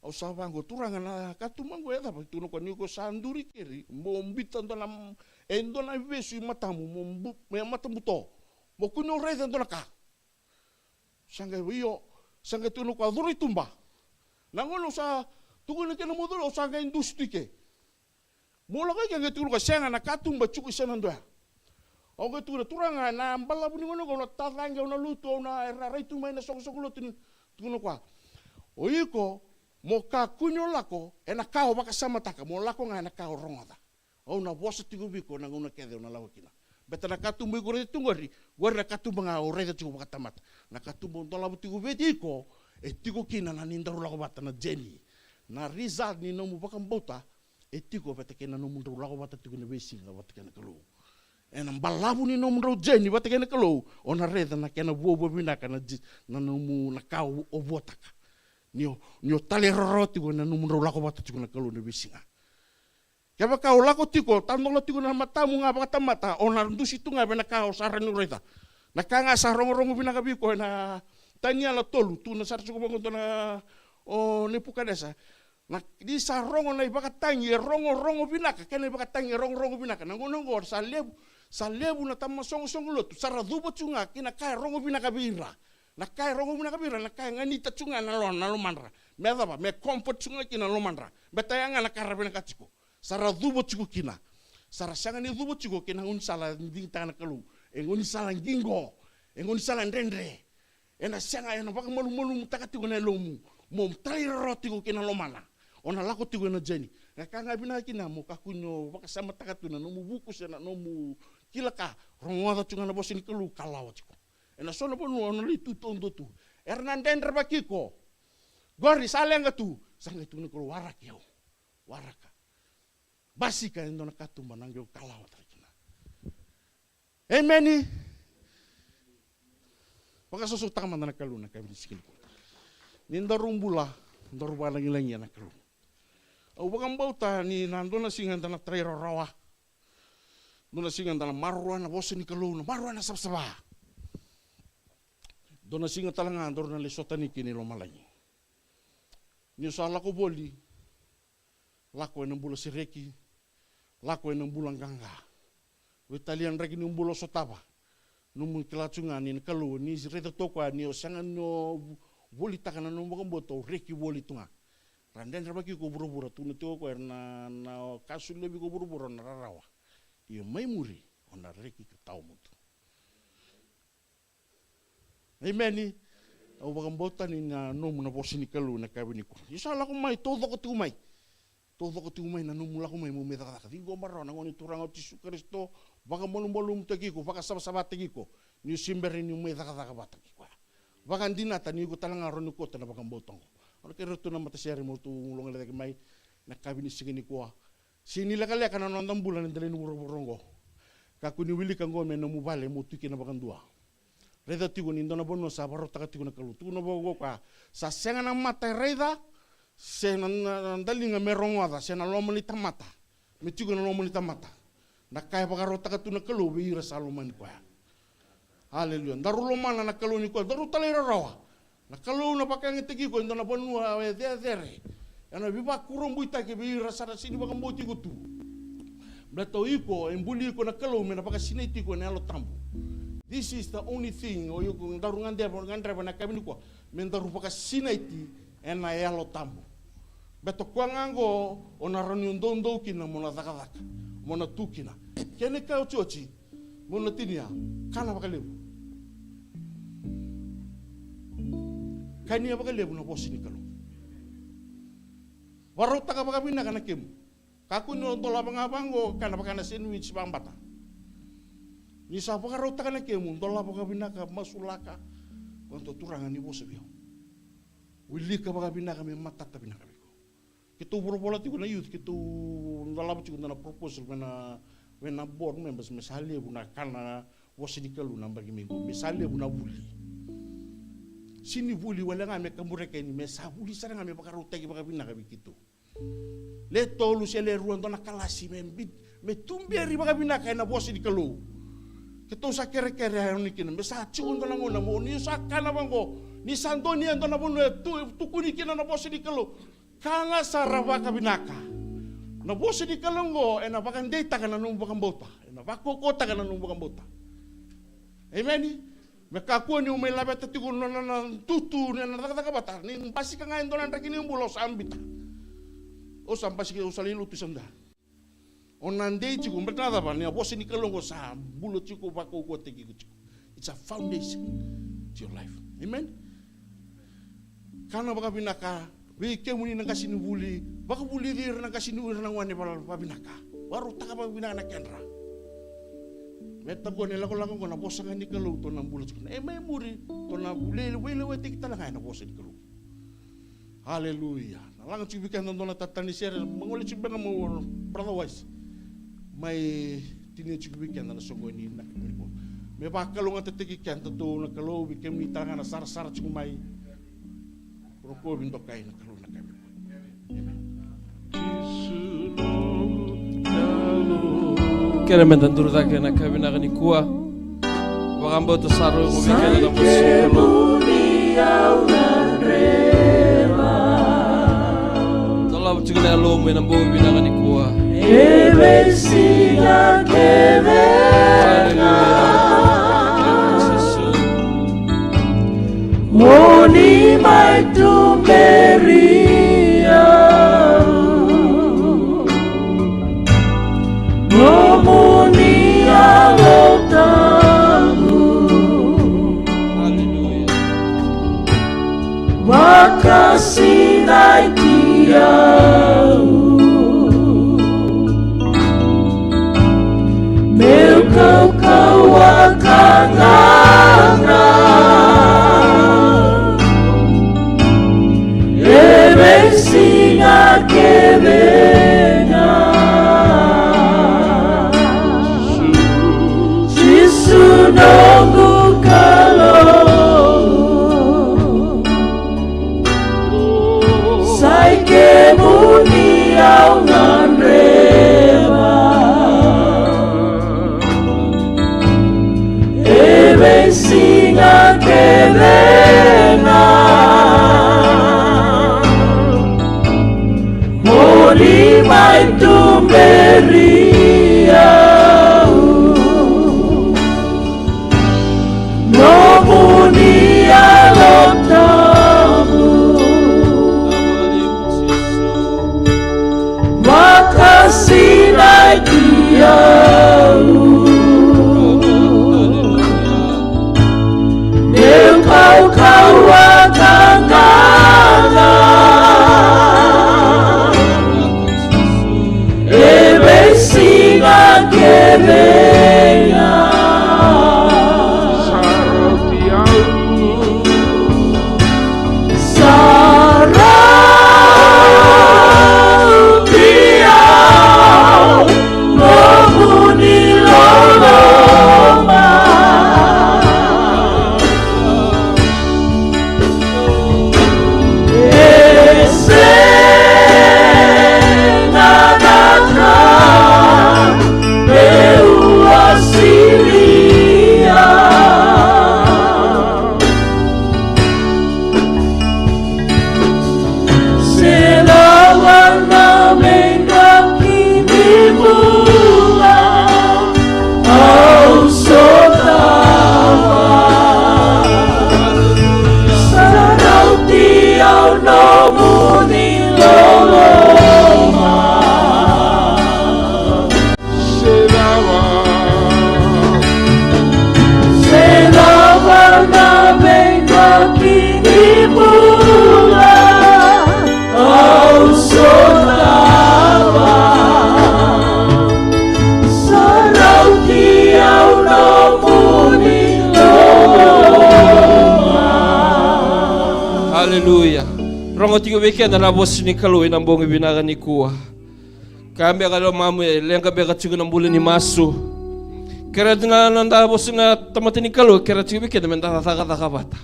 Au savango turanga na katumango eta pa tuno kwani ko sanduri keri mombita ndona endona vesu matamu mombu me matamu to mo kuno reza ndona ka sanga wio sanga tuno kwa duri tumba nangono sa tuno ke no modulo sanga industri ke mola ka ke tuno ka sanga na katumba chuku sana ndo au ke tuno turanga na mbala buni ngono ko tatanga na luto na raitu mai na soko tuno kwa oiko mo ka kunyo lako ena kao baka samataka mo lako nga ena kao rongoda o na bosa tigo biko na nguna kede na lawakina beta na katumbu ko re tungori war na katumbu nga o re tigo baka tamat na katumbu ndola tigo betiko e tigo kina na nindaru lako bata na jeni na result ni no mu baka mbota e tigo beta kena no mundu lako bata tigo na besi nga bata kena kalu ena mbalabu ni no mundu jeni bata kena kalu ona reda na kena bobo binaka na no mu na kao o botaka nio tale roroti ko na numero lako bata tiko na kalu na bisinga. Kaya kau lako tiko tanong la tiko na matamu nga baka tamata ona ndusi tu nga bena kau saran ureta. Na kanga sa rongo binaka biko na tanya la tolu tu na sarsu ko bangon na o Nepukadesa. Na di sa rongo na ibaka tangi rongo binaka kena ibaka tangi rongo binaka na ngonongo sa lebu na tamma songo lotu sara dubo tunga kina kaya rongo binaka bira. Na kai rongo muna kabira na kai ngani tachunga na lo mandra me daba me comfort chunga kina lo mandra betayanga na karabena katiko sara dubo chiku kina sara sanga ni dubo chiku kina un sala ndinta na kalu engun sala ngingo engun sala ndendre ena sanga ena baka molu mutakatiko na lomu mom trai roti ko kina lo mana ona lako tiko na jeni na kanga bina kina mo kakunyo baka sama takatuna no mu buku sena no mu kilaka rongo chunga na bosini kalu kalawa chiko ena sono pun ono litu tondo tu Hernandez bakiko gori salenga tu sanga tu ko waraka basika ndo na katumba nange kalawa takina emeni baka soso tama na kaluna kabili sikil ninda rumbula ndor bala ngilangi na kalu au baka mbauta ni nandona singa na traira rawa dona singa na marwa na bosni kalu na marwa na sabsaba dona singa talanga andor na lesota ni kini lo malangi. Ni so lako boli. Lako enang bula sireki. Lako enang bulang ganga. Witalian reki ni umbulo sotaba. Numu kilacunga ni kalu ni reta tokwa ni osangan no boli takana no mboto reki boli tunga. Randen rabaki ko buru-buru tunu toko na kasul lebi ko buru-buru na rawa. Iyo mai muri ona reki ke tau mutu. Amen. Au baka mbota ni na nomu na bosini kalu na kabini ko. Isa la ko mai todo ko tumai. Todo ko tumai na nomu la ko mai mo meta ka. Dingo marra na ngoni turang o tisu Kristo baka molum tegi ko baka sama tegi ko. Ni simberi ni meta ka bata ko. Baka dinata ni ko talanga ron ko ta na baka mbotong. Ora kero to na mata seri mo tu ulong le mai na kabini sigini ko. Sini la kale kana non bulan ndele ni rongo. Kaku ni wili kango me no mubale mo tuki na baka ndua. Reda tigo ni ndona bono sa baro taka tigo na kalu tu no bogo ka sa senga na mata reda se na ndalinga merongo ada se na lomo ni tamata me tigo na lomo ni tamata na kai baka ro taka tu na kalu bi ra saloman ko haleluya ndaru lo mana na kalu ni ko ndaru talera rawa na kalu na baka ngitegi ko ndona bono we dere ana bi ba kurong buita ke bi ra sa sini baka mo tigo tu blato iko embuli ko na kalu me na baka sini tigo na lo tambu. This is the only thing o yo kung darungan dia ngandra na kami ko mendaru paka sinaiti ena yalo tambo beto kwangango ona ronyondo kina mona dakadaka mona tukina kene ka chochi mona tinia kana paka lebu kania paka lebu na bosini kalo warota ka paka bina kana kemu kaku no tola pangabango kana paka na sandwich pambata ni sa paka rota kana kemu tola paka binaka masulaka untuk turangan ni bose bio wili ka paka binaka me matata binaka biko Kita bola tigo na youth, kita ndalaba tigo na proposal when board members misalnya buna kana wasi dikalu nambah minggu, misalnya buna buli. Sini buli wala ngame kamureka ini mesa buli sarang ngame bakar utagi bakar bina kabi gitu. Le tolu sele ruan dona kalasi me tumberi bakar bina kaina wasi dikalu. Kita usah kere-kere yang nikin mesa ciun dona ngona mo ni sakana bangko ni santoni dona bunu tu kunikin na wasi dikalu. Kana sarava kabinaka. Na wasi dikalu ngo ena bakan data kana nung bakan bota. Ena bako kota kana nung bakan bota. Amen. Mekaku ni umay labet at tigun na tutu na nakakabata. Ni pasi ka ngayon doon ang rakini yung bulos ambita. O sampasi ka usalilu tu sanda. O nande chiku mbernada ba ni abosi ni kalongo sa bulot chiku bako ko tegi ko chiku. It's a foundation to your life. Amen. Kana baka binaka, we kemuni nang kasinu buli, baka buli dir nang kasinu nang wani pa binaka. Baru taka pa binaka na kendra. Meta ko nila ko lang ko na bosa nga ni kalu to nang bulat ko. May muri to na bule wele kita lang na bosa ni kalu. Hallelujah. Nalang chibikan ndo na tatani sir manguli chibikan mo brother wise. May tini chibikan na songo ni na ko. Me ba kalu nga tetikikan to na kalu bikem ni tanga na sar chumay. Pro ko bindo kay na kalu na kami. Kera mendanduru take na kabina ni kuah. Wakambo to saru ngubikana na musiko. Tola buchukuna lo mwe na mbo bina ni kuah. Ebensiga kevena Moni mai tumberia Moni alotamu Hallelujah. Makasih dia Meu kau akangana Ebensinga kevena Jisu nongu kalau Sai kemuni au nganrema Ebensinga kevena Mori mai tumberia No muni alotamu Makasih dia Meu kau akangana Ebensinga kevena Sarau tiau Nomuni loloma Esena datra Beua rongo tigo weekend na boss ni kalau ina bongi binaga ni kuwa. Kami kalau mamu lenga bega tigo na bulan ni masu. Kera dina nanda boss na tamati ni kalau kera tigo weekend menta taka bata.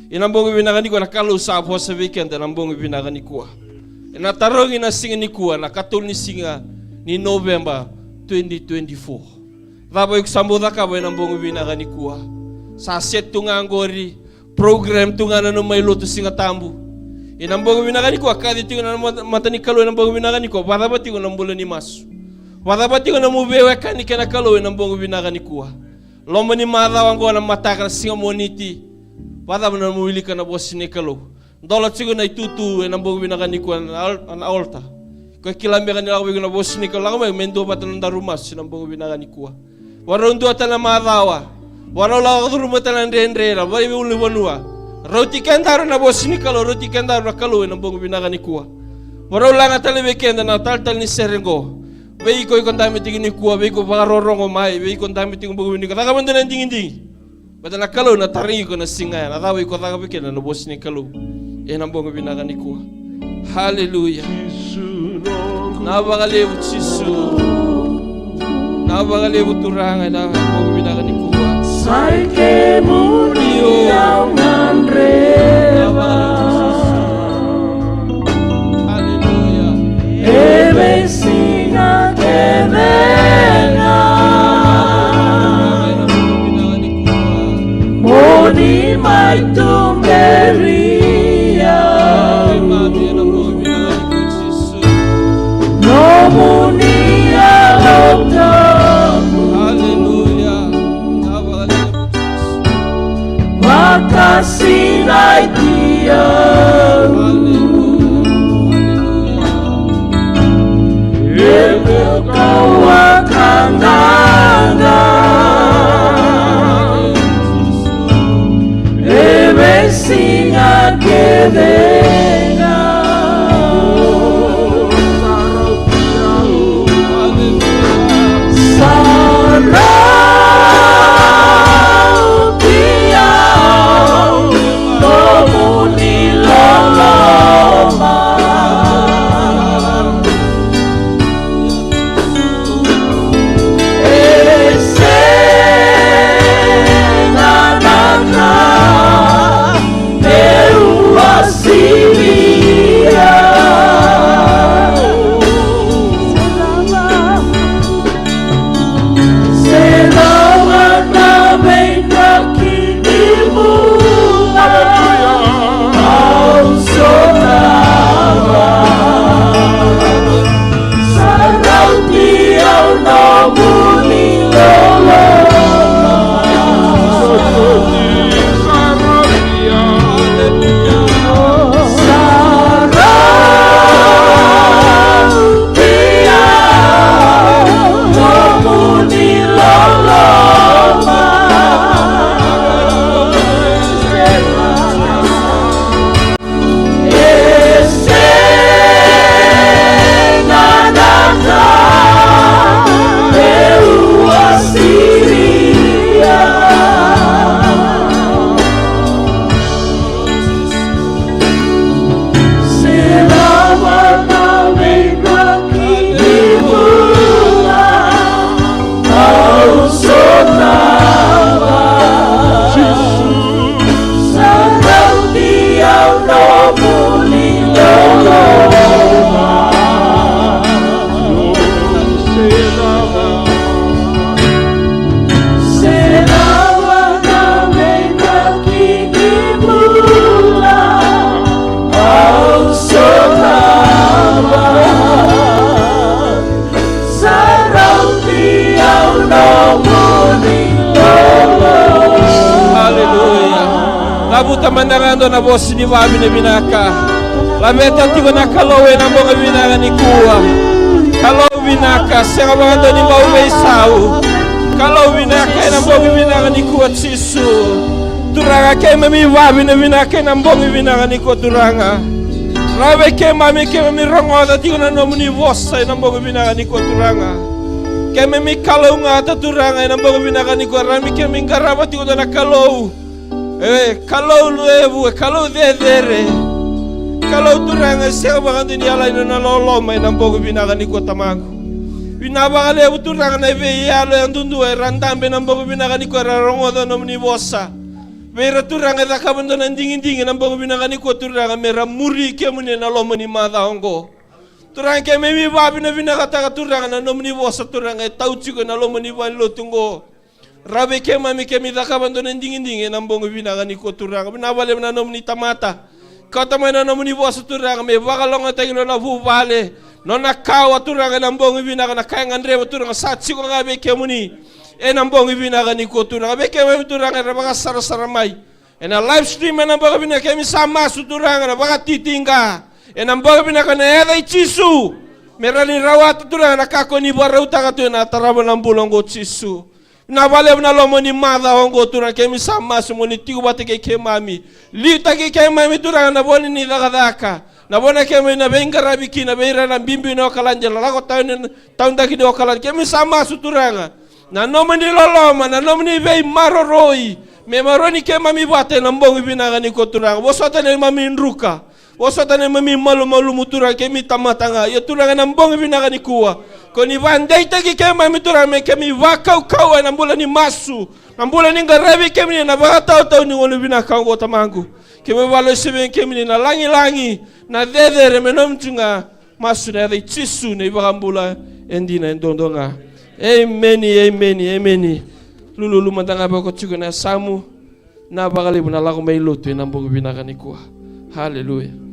Ina bongi binaga ni kuwa na kalau sa boss weekend na bongi binaga ni kuwa. Ina tarong ina singa ni kuwa na katul ni singa ni November 2024. Vabo yuk sambuda ka boy na bongi binaga ni kuwa. Sa set tunga ngori program tunga na no may luto singa tambu. Inambong binagani ko akadi tingo na mata ni kalo inambong binagani ko wadabati ko ng bulan ni masu. Wadabati ko na mubewe kani kana kalo inambong binagani ko. Lomo ni madawang ko na mata ka singa moniti. Wadab na muwili ka na boss ni kalo. Dolat sigo na itutu inambong binagani ko na alta. Ko kilambe ka nila ko na boss ni kalo may mendo pa tanong darumas inambong binagani ko. Waron do ta na madawa. Walau la ko rumata na ndendera bari ulu wanua. Roti kandaro na boss ni kalo roti kandaro na kalo na bongo binaga ni kuwa. Walau la ngatale weekend na tal ni serengo. Bei ko ikon tingin ni kuwa bei ko pagarorongo mai bei ko tingin bongo binaga. Taka man na dingin. Bada na kalo na taringi ko na singa na tawi ko taka weekend na boss ni kalo. Na bongo binaga ni kuwa. Hallelujah. Napakalibu Jisu. Napakalibu turanga na bongo binaga ni kuwa. Sai que murió nan reba. Aleluya. Vecina que venga. Moni mai tu meria. No munia lo kasih naik dia, ibu kau akan datang, ibu singa kedengar, Tamandarando na boss ni Wabi na binaka. Lameta tigo na kalowe na mga binaka ni kuwa. Kalowe binaka, saka mga doon ni mauwe sao. Kalowe binaka na mga binaka ni kuwa Jisu. Turanga kay mami Wabi na binaka na mga binaka ni kuwa turanga. Rabe kay mami rongoda tigo na nomu ni vosa na mga binaka ni kuwa turanga. Kay mami kalaw nga ta turanga na mga binaka ni kuwa. Rami kay mami garaba tigo na kalaw. Kalau lebu, kalau dedere, kalau turang siya bakan din yala ina nalolo may nampo binakan ni ko tamago. Binabakale turang na ve yalo yang tundu ay rantambe nampo binakan ni ko rarongodo nom ni bossa. Vera turang ay takabando ng dingin nampo binakan ni ko turang mera muri ke mune nalomo ni mada ongo. Turang ke memi babi na binakata turang na nom ni bossa turang ay tauchi ko nalomo ni banlo tungo. Rabe ke mami ke mi takabando ng dingin nampo binakan ni ko turang binabale na nom ni tamata. Kata mana namun ibu asurang me bakalong atay no na bubale no nakaw aturang nambong ibinaga na kaya ngandre aturang satsi ko ngabe kemuni nambong ibinaga ni ko turang abe kemuni turang na mga sarasaramay na live stream nambong ibinaga kemi sama suturang na baka titingga nambong ibinaga na eday chisu merani rawat turang na kako ni barauta kato na tarama ng bulong go chisu nabale na lomo ni mada ongo turang kemi sama sumuni tigo bate ke kemami lita ke kemami turang na boni ni dagadaka na bona kemi na benga rabiki na beira na bimbi no kalanjala lako taun daki do kalan kemi sama suturanga na nomo ni loloma na nomo ni vei maroroi me maroni kemami bate na mbongi binaga ni ko turang bosota ni mami nruka bosota ni mami malu muturang kemi tamatanga ya turang na mbongi binaga ni kuwa koni vandai tagi kema mitura me kemi wakau kau na mbula ni masu na mbula ni ngarabi kemi na bakatau tau ni ngolu bina kau go tamangu kemi walo seben kemi na langi na dedere menom tunga masu na dai chisu ne bakambula endina endondonga amen lulu mantanga bako chugo na samu na bakali buna lako mai lotu na mbogo bina kanikua haleluya.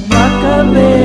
Makale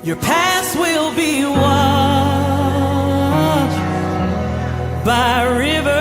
Your past will be washed by a river